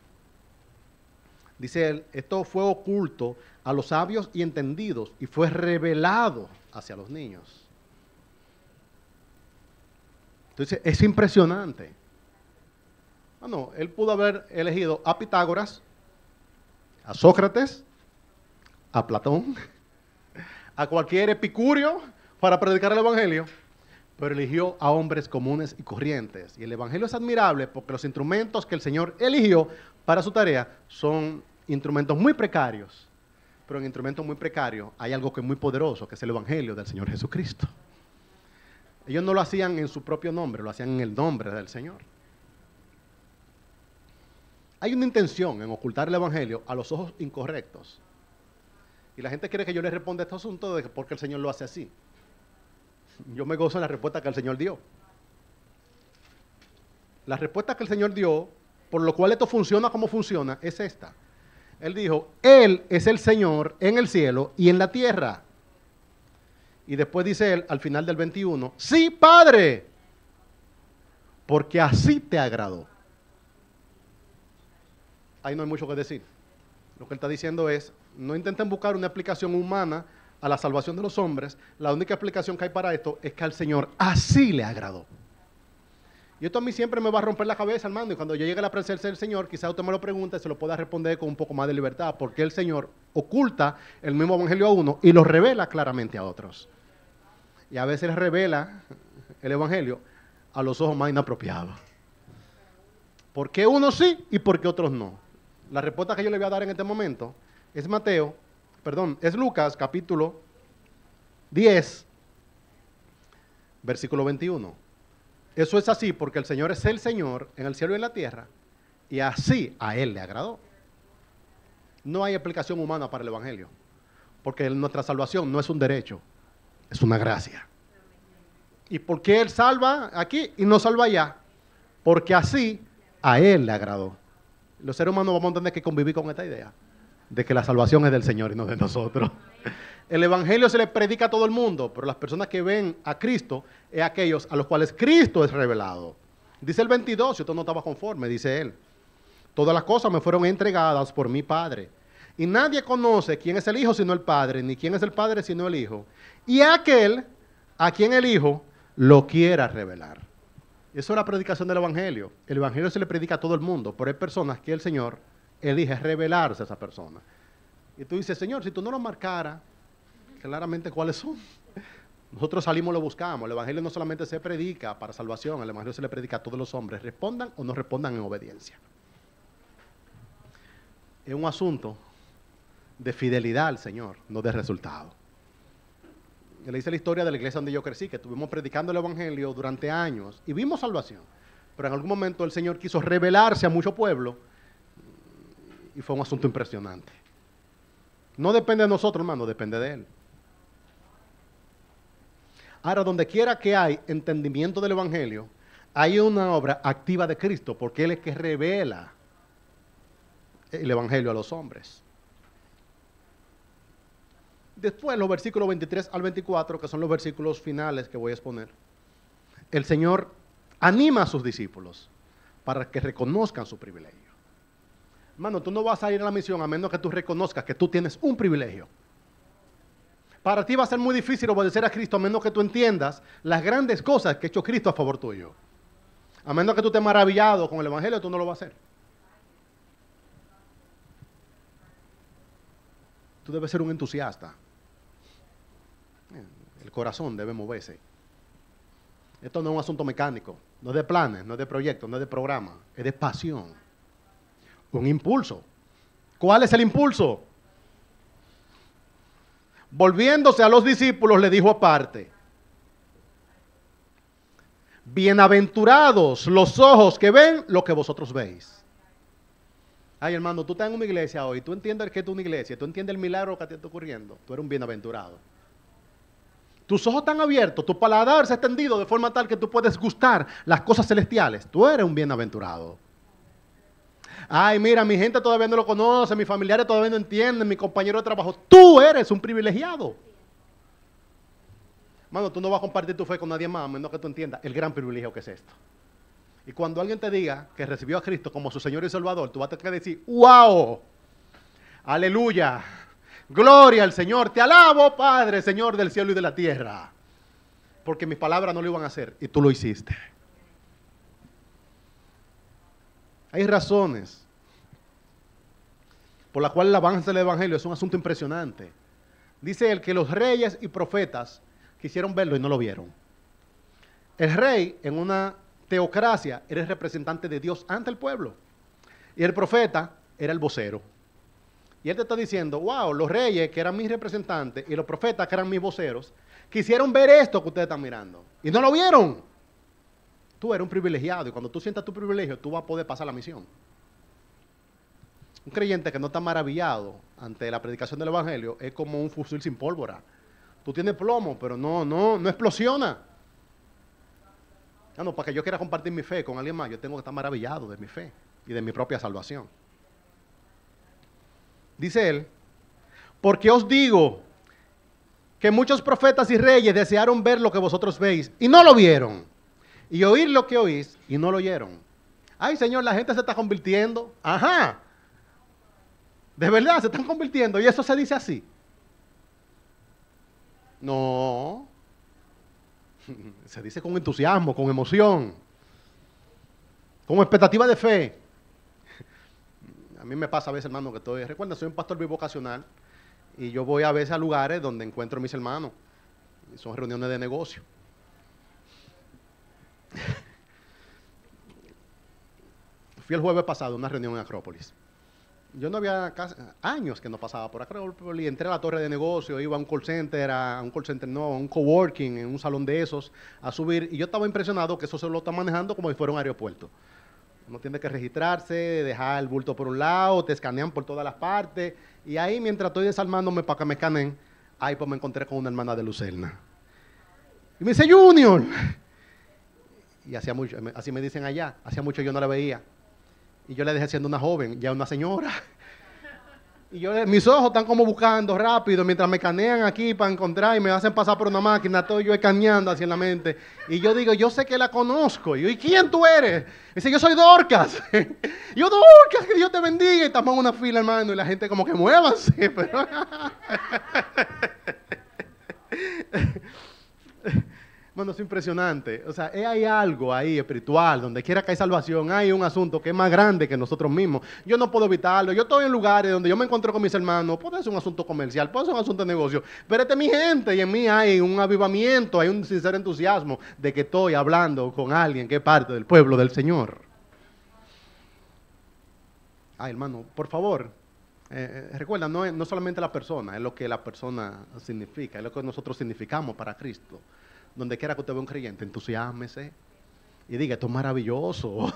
Dice Él, esto fue oculto a los sabios y entendidos y fue revelado hacia los niños. Entonces, es impresionante. Bueno, Él pudo haber elegido a Pitágoras, a Sócrates, a Platón, a cualquier epicurio para predicar el Evangelio, pero eligió a hombres comunes y corrientes. Y el Evangelio es admirable porque los instrumentos que el Señor eligió para su tarea son instrumentos muy precarios. Pero en instrumentos muy precarios hay algo que es muy poderoso, que es el Evangelio del Señor Jesucristo. Ellos no lo hacían en su propio nombre, lo hacían en el nombre del Señor. Hay una intención en ocultar el Evangelio a los ojos incorrectos. Y la gente quiere que yo le responda a este asunto de por qué el Señor lo hace así. Yo me gozo en la respuesta que el Señor dio. La respuesta que el Señor dio, por lo cual esto funciona como funciona, es esta. Él dijo, Él es el Señor en el cielo y en la tierra. Y después dice Él, al final del 21, sí, Padre, porque así te agradó. Ahí no hay mucho que decir. Lo que Él está diciendo es, no intenten buscar una explicación humana a la salvación de los hombres. La única explicación que hay para esto es que al Señor así le agradó. Y esto a mí siempre me va a romper la cabeza, hermano, y cuando yo llegue a la presencia del Señor, quizá usted me lo pregunte y se lo pueda responder con un poco más de libertad, porque el Señor oculta el mismo Evangelio a uno y lo revela claramente a otros. Y a veces revela el Evangelio a los ojos más inapropiados. ¿Por qué unos sí y por qué otros no? La respuesta que yo le voy a dar en este momento es Lucas capítulo 10, versículo 21. Eso es así porque el Señor es el Señor en el cielo y en la tierra y así a Él le agradó. No hay explicación humana para el Evangelio porque nuestra salvación no es un derecho, es una gracia. ¿Y por qué Él salva aquí y no salva allá? Porque así a Él le agradó. Los seres humanos vamos a tener que convivir con esta idea de que la salvación es del Señor y no de nosotros. El Evangelio se le predica a todo el mundo, pero las personas que ven a Cristo es aquellos a los cuales Cristo es revelado. Dice el 22, si usted no estaba conforme, dice Él, todas las cosas me fueron entregadas por mi Padre. Y nadie conoce quién es el Hijo sino el Padre, ni quién es el Padre sino el Hijo. Y aquel a quien el Hijo lo quiera revelar. Eso es la predicación del Evangelio. El Evangelio se le predica a todo el mundo, pero hay personas que el Señor elige revelarse a esa persona. Y tú dices, Señor, si tú no lo marcaras claramente cuáles son. Nosotros salimos y lo buscamos. El Evangelio no solamente se predica para salvación, el Evangelio se le predica a todos los hombres, respondan o no respondan en obediencia. Es un asunto de fidelidad al Señor, no de resultado. Yo le hice la historia de la iglesia donde yo crecí, que estuvimos predicando el Evangelio durante años y vimos salvación. Pero en algún momento el Señor quiso revelarse a mucho pueblo y fue un asunto impresionante. No depende de nosotros, hermano, depende de Él. Ahora, donde quiera que hay entendimiento del Evangelio, hay una obra activa de Cristo, porque Él es que revela el Evangelio a los hombres. Después, los versículos 23 al 24, que son los versículos finales que voy a exponer, el Señor Anima a sus discípulos para que reconozcan su privilegio. Hermano, tú no vas a ir a la misión a menos que tú reconozcas que tú tienes un privilegio. Para ti va a ser muy difícil obedecer a Cristo a menos que tú entiendas las grandes cosas que ha hecho Cristo a favor tuyo. A menos que tú estés maravillado con el Evangelio, tú no lo vas a hacer. Tú debes ser un entusiasta. El corazón debe moverse. Esto no es un asunto mecánico, no es de planes, no es de proyectos, no es de programa, es de pasión. Un impulso. ¿Cuál es el impulso? Volviéndose a los discípulos, le dijo aparte: bienaventurados los ojos que ven lo que vosotros veis. Ay, hermano, tú estás en una iglesia hoy, tú entiendes que es una iglesia, tú entiendes el milagro que te está ocurriendo, tú eres un bienaventurado. Tus ojos están abiertos, tu paladar se ha extendido de forma tal que tú puedes gustar las cosas celestiales, tú eres un bienaventurado. Ay, mira, mi gente todavía no lo conoce, mis familiares todavía no entienden, mi compañero de trabajo. Tú eres un privilegiado. Mano, tú no vas a compartir tu fe con nadie más, a menos que tú entiendas el gran privilegio que es esto. Y cuando alguien te diga que recibió a Cristo como su Señor y Salvador, tú vas a tener que decir: ¡wow! ¡Aleluya! ¡Gloria al Señor! Te alabo, Padre, Señor del cielo y de la tierra. Porque mis palabras no lo iban a hacer y tú lo hiciste. Hay razones por las cuales el avance del Evangelio es un asunto impresionante. Dice él que los reyes y profetas quisieron verlo y no lo vieron. El rey, en una teocracia, era el representante de Dios ante el pueblo. Y el profeta era el vocero. Y él te está diciendo: wow, los reyes, que eran mis representantes, y los profetas, que eran mis voceros, quisieron ver esto que ustedes están mirando. Y no lo vieron. Tú eres un privilegiado, y cuando tú sientas tu privilegio, tú vas a poder pasar la misión. Un creyente que no está maravillado ante la predicación del Evangelio es como un fusil sin pólvora. Tú tienes plomo, pero no explosiona. No, para que yo quiera compartir mi fe con alguien más, yo tengo que estar maravillado de mi fe y de mi propia salvación. Dice él: porque os digo que muchos profetas y reyes desearon ver lo que vosotros veis y no lo vieron, y oír lo que oís y no lo oyeron. Ay, Señor, la gente se está convirtiendo. Ajá. De verdad, se están convirtiendo. Y eso se dice así. No. Se dice con entusiasmo, con emoción, con expectativa de fe. A mí me pasa a veces, hermano, que recuerda, soy un pastor bivocacional y yo voy a veces a lugares donde encuentro a mis hermanos. Y son reuniones de negocio. Fui el jueves pasado a una reunión en Acrópolis. Yo no había años que no pasaba por Acrópolis, entré a la torre de negocio, iba a un call center, a un coworking, en un salón de esos, a subir, y yo estaba impresionado que eso se lo está manejando como si fuera un aeropuerto. Uno tiene que registrarse, dejar el bulto por un lado, te escanean por todas las partes, y ahí mientras estoy desarmándome para que me escaneen, ahí pues me encontré con una hermana de Lucerna. Y me dice: Junior. Y hacía mucho, así me dicen allá, hacía mucho yo no la veía. Y yo le dejé siendo una joven, ya una señora. Y mis ojos están como buscando rápido, mientras me escanean aquí para encontrar y me hacen pasar por una máquina, estoy yo escaneando así en la mente. Y yo digo: yo sé que la conozco. Y yo: ¿y quién tú eres? Dice: yo soy Dorcas. Y yo: Dorcas, que Dios te bendiga. Y estamos en una fila, hermano, y la gente como que muévanse. Pero bueno, es impresionante. O sea, hay algo ahí espiritual, donde quiera que hay salvación, hay un asunto que es más grande que nosotros mismos. Yo no puedo evitarlo. Yo estoy en lugares donde yo me encuentro con mis hermanos. Puede ser un asunto comercial, puede ser un asunto de negocio, pero esta es mi gente y en mí hay un avivamiento, hay un sincero entusiasmo de que estoy hablando con alguien que es parte del pueblo del Señor. Ay, hermano, por favor, recuerda, no solamente la persona, es lo que la persona significa, es lo que nosotros significamos para Cristo. Donde quiera que usted vea un creyente, entusiásmese y diga: esto es maravilloso.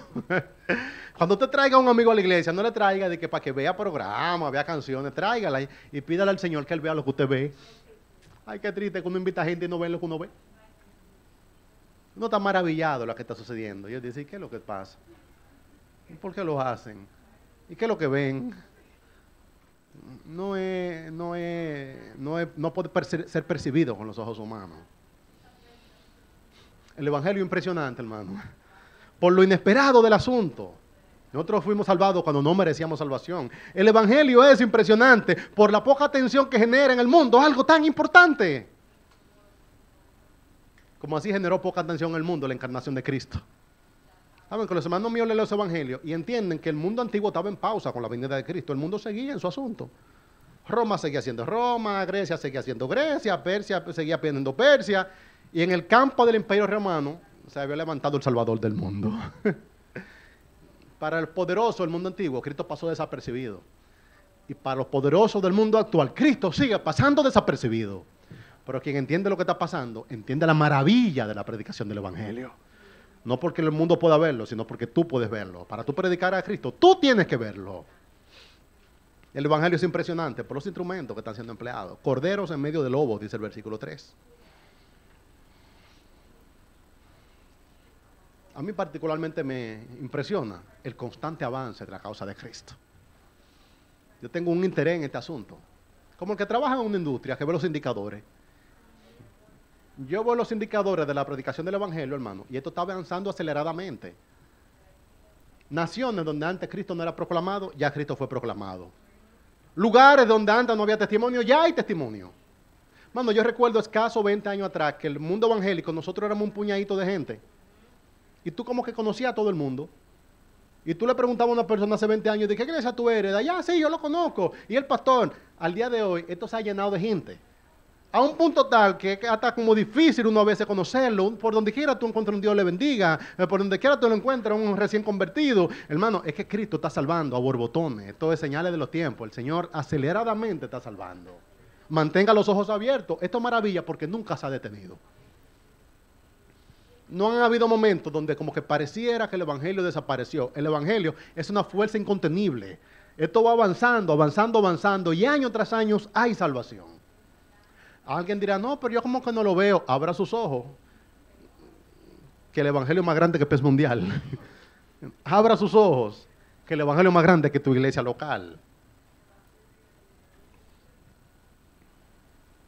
Cuando usted traiga a un amigo a la iglesia, no le traiga de que para que vea programas, vea canciones, tráigala y pídale al Señor que Él vea lo que usted ve. Ay, qué triste que uno invita a gente y no ve lo que uno ve. Uno está maravillado de lo que está sucediendo. Y él dice: ¿y qué es lo que pasa? ¿Y por qué lo hacen? ¿Y qué es lo que ven? No puede ser percibido con los ojos humanos. El Evangelio es impresionante, hermano. por lo inesperado del asunto. Nosotros fuimos salvados cuando no merecíamos salvación. El evangelio es impresionante por la poca atención que genera en el mundo, algo tan importante. Como así generó poca atención en el mundo la encarnación de Cristo. Saben que los hermanos míos leen los evangelios y entienden que el mundo antiguo estaba en pausa con la venida de Cristo. El mundo seguía en su asunto. Roma seguía siendo Roma, Grecia seguía siendo Grecia, Persia seguía siendo Persia. Y en el campo del imperio romano se había levantado el Salvador del mundo. Para el poderoso del mundo antiguo, Cristo pasó desapercibido. Y para los poderosos del mundo actual, Cristo sigue pasando desapercibido. Pero quien entiende lo que está pasando, entiende la maravilla de la predicación del evangelio. No porque el mundo pueda verlo, sino porque tú puedes verlo. Para tú predicar a Cristo, tú tienes que verlo. El evangelio es impresionante por los instrumentos que están siendo empleados. Corderos en medio de lobos, dice el versículo 3. A mí particularmente me impresiona el constante avance de la causa de Cristo. Yo tengo un interés en este asunto. Como el que trabaja en una industria, que ve los indicadores. Yo veo los indicadores de la predicación del evangelio, hermano, y esto está avanzando aceleradamente. Naciones donde antes Cristo no era proclamado, ya Cristo fue proclamado. Lugares donde antes no había testimonio, ya hay testimonio. Mano, yo recuerdo escaso 20 años atrás que el mundo evangélico, nosotros éramos un puñadito de gente. Y tú como que conocías a todo el mundo. Y tú le preguntabas a una persona hace 20 años, ¿de qué iglesia tú eres? De allá, sí, yo lo conozco. Y el pastor, al día de hoy, esto se ha llenado de gente. A un punto tal que es hasta como difícil uno a veces conocerlo. Por donde quiera tú encuentras un Dios le bendiga. Por donde quiera tú lo encuentras un recién convertido. Hermano, es que Cristo está salvando a borbotones. Esto es señales de los tiempos. El Señor aceleradamente está salvando. Mantenga los ojos abiertos. Esto es maravilla porque nunca se ha detenido. No han habido momentos donde como que pareciera que el evangelio desapareció. El evangelio es una fuerza incontenible. Esto va avanzando, avanzando, avanzando. Y año tras año hay salvación. Alguien dirá, no, pero yo como que no lo veo. Abra sus ojos. Que el evangelio es más grande que Pez Mundial. Abra sus ojos. Que el evangelio es más grande que tu iglesia local.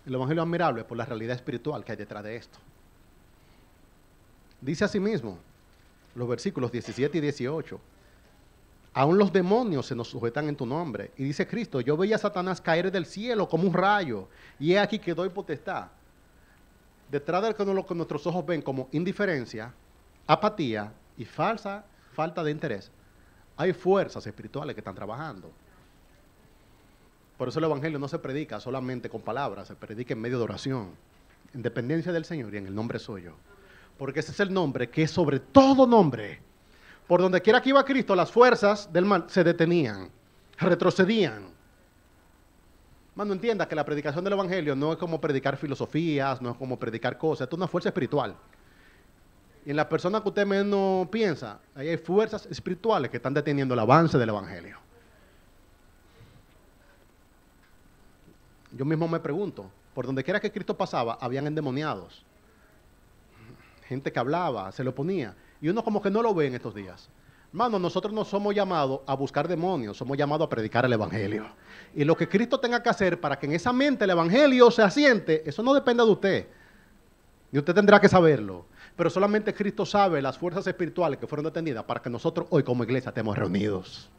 El evangelio es admirable por la realidad espiritual que hay detrás de esto. Dice asimismo, los versículos 17 y 18, aún los demonios se nos sujetan en tu nombre. Y dice Cristo, yo veía a Satanás caer del cielo como un rayo, y he aquí que doy potestad. Detrás de lo que nuestros ojos ven como indiferencia, apatía y falta de interés, hay fuerzas espirituales que están trabajando. Por eso el evangelio no se predica solamente con palabras, se predica en medio de oración, en dependencia del Señor y en el nombre suyo. Porque ese es el nombre que es sobre todo nombre. Por donde quiera que iba Cristo, las fuerzas del mal se detenían, retrocedían. Mano, entienda que la predicación del evangelio no es como predicar filosofías, no es como predicar cosas, esto es una fuerza espiritual. Y en la persona que usted menos piensa, ahí hay fuerzas espirituales que están deteniendo el avance del evangelio. Yo mismo me pregunto, por donde quiera que Cristo pasaba, habían endemoniados. Gente que hablaba, se le oponía. Y uno como que no lo ve en estos días. Hermano, nosotros no somos llamados a buscar demonios, somos llamados a predicar el evangelio. Y lo que Cristo tenga que hacer para que en esa mente el evangelio se asiente, eso no depende de usted. Y usted tendrá que saberlo. Pero solamente Cristo sabe las fuerzas espirituales que fueron detenidas para que nosotros hoy como iglesia estemos reunidos.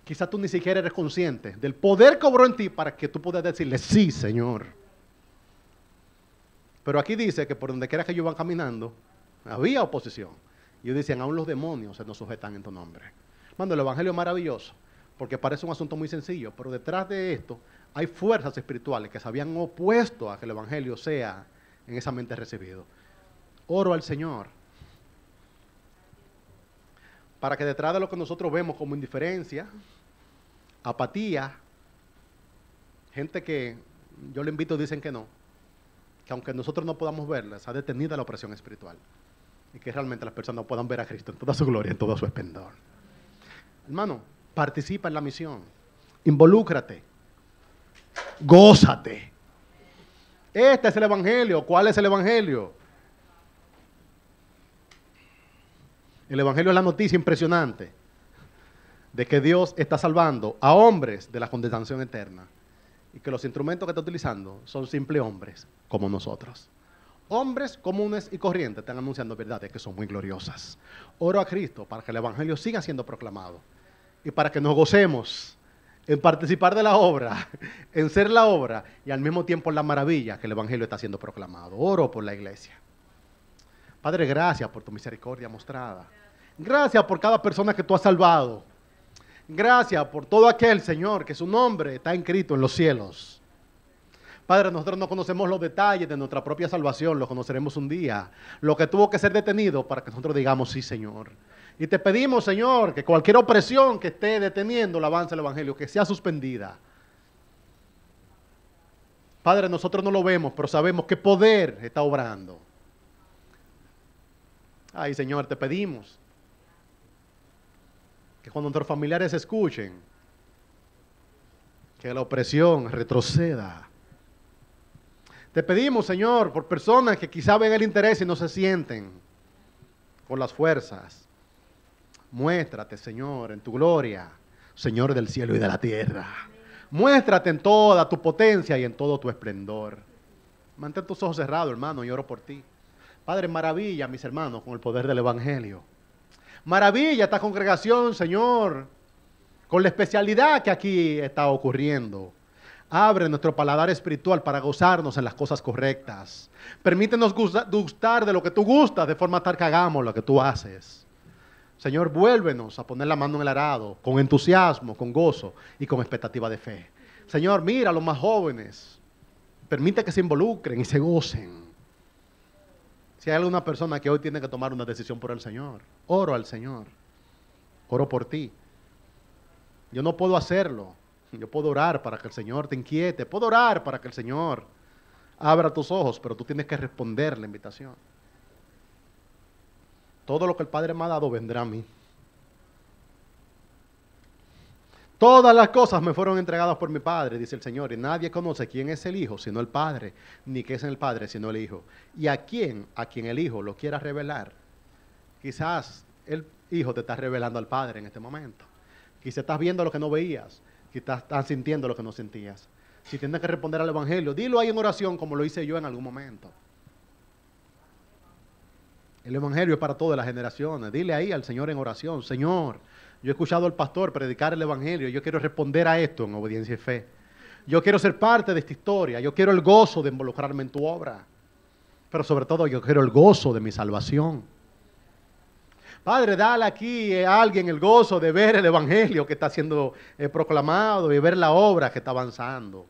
Quizás tú ni siquiera eres consciente del poder que obró en ti para que tú puedas decirle, sí, Señor. Pero aquí dice que por donde quiera que ellos van caminando, había oposición. Y ellos dicen, aún los demonios se nos sujetan en tu nombre. Hermano, el evangelio es maravilloso, porque parece un asunto muy sencillo, pero detrás de esto hay fuerzas espirituales que se habían opuesto a que el evangelio sea en esa mente recibido. Oro al Señor, para que detrás de lo que nosotros vemos como indiferencia, apatía, gente que yo le invito dicen que no, que aunque nosotros no podamos verla, se ha detenido la opresión espiritual y que realmente las personas puedan ver a Cristo en toda su gloria, en todo su esplendor. Hermano, participa en la misión, involúcrate, gózate. Este es el evangelio. ¿Cuál es el evangelio? El evangelio es la noticia impresionante de que Dios está salvando a hombres de la condenación eterna y que los instrumentos que está utilizando son simples hombres como nosotros. Hombres comunes y corrientes están anunciando verdades que son muy gloriosas. Oro a Cristo para que el Evangelio siga siendo proclamado y para que nos gocemos en participar de la obra, en ser la obra y al mismo tiempo la maravilla que el Evangelio está siendo proclamado. Oro por la iglesia. Padre, gracias por tu misericordia mostrada. Gracias por cada persona que tú has salvado. Gracias por todo aquel, Señor, que su nombre está inscrito en los cielos. Padre, nosotros no conocemos los detalles de nuestra propia salvación, lo conoceremos un día. Lo que tuvo que ser detenido para que nosotros digamos, sí, Señor. Y te pedimos, Señor, que cualquier opresión que esté deteniendo el avance del Evangelio, que sea suspendida. Padre, nosotros no lo vemos, pero sabemos que poder está obrando. Ay, Señor, te pedimos que cuando nuestros familiares escuchen, que la opresión retroceda. Te pedimos, Señor, por personas que quizá ven el interés y no se sienten con las fuerzas. Muéstrate, Señor, en tu gloria, Señor del cielo y de la tierra. Muéstrate en toda tu potencia y en todo tu esplendor. Mantén tus ojos cerrados, hermano, y oro por ti. Padre, maravilla, mis hermanos, con el poder del Evangelio. Maravilla esta congregación, Señor, con la especialidad que aquí está ocurriendo. Abre nuestro paladar espiritual para gozarnos en las cosas correctas. Permítenos gustar de lo que tú gustas, de forma tal que hagamos lo que tú haces. Señor, vuélvenos a poner la mano en el arado, con entusiasmo, con gozo y con expectativa de fe. Señor, mira a los más jóvenes. Permite que se involucren y se gocen. Si hay alguna persona que hoy tiene que tomar una decisión por el Señor, oro al Señor. Oro por ti. Yo no puedo hacerlo. Yo puedo orar para que el Señor te inquiete. Puedo orar para que el Señor abra tus ojos, pero tú tienes que responder la invitación. Todo lo que el Padre me ha dado vendrá a mí. Todas las cosas me fueron entregadas por mi Padre, dice el Señor, y nadie conoce quién es el Hijo, sino el Padre, ni qué es el Padre, sino el Hijo. Y a quien el Hijo lo quiera revelar. Quizás el Hijo te está revelando al Padre en este momento. Quizás estás viendo lo que no veías. Quizás estás sintiendo lo que no sentías. Si tienes que responder al Evangelio, dilo ahí en oración como lo hice yo en algún momento. El Evangelio es para todas las generaciones. Dile ahí al Señor en oración, Señor, yo he escuchado al pastor predicar el Evangelio, yo quiero responder a esto en obediencia y fe. Yo quiero ser parte de esta historia, yo quiero el gozo de involucrarme en tu obra. Pero sobre todo yo quiero el gozo de mi salvación. Padre, dale aquí a alguien el gozo de ver el Evangelio que está siendo proclamado y ver la obra que está avanzando.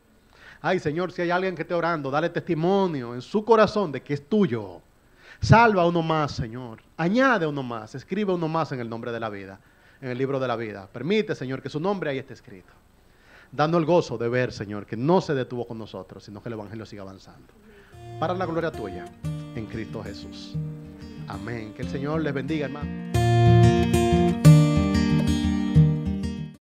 Ay, Señor, si hay alguien que esté orando, dale testimonio en su corazón de que es tuyo. Salva a uno más, Señor. Añade a uno más. Escribe a uno más en el nombre de la vida, en el libro de la vida. Permite, Señor, que su nombre ahí esté escrito. Dando el gozo de ver, Señor, que no se detuvo con nosotros, sino que el Evangelio siga avanzando. Para la gloria tuya, en Cristo Jesús. Amén. Que el Señor les bendiga, hermano.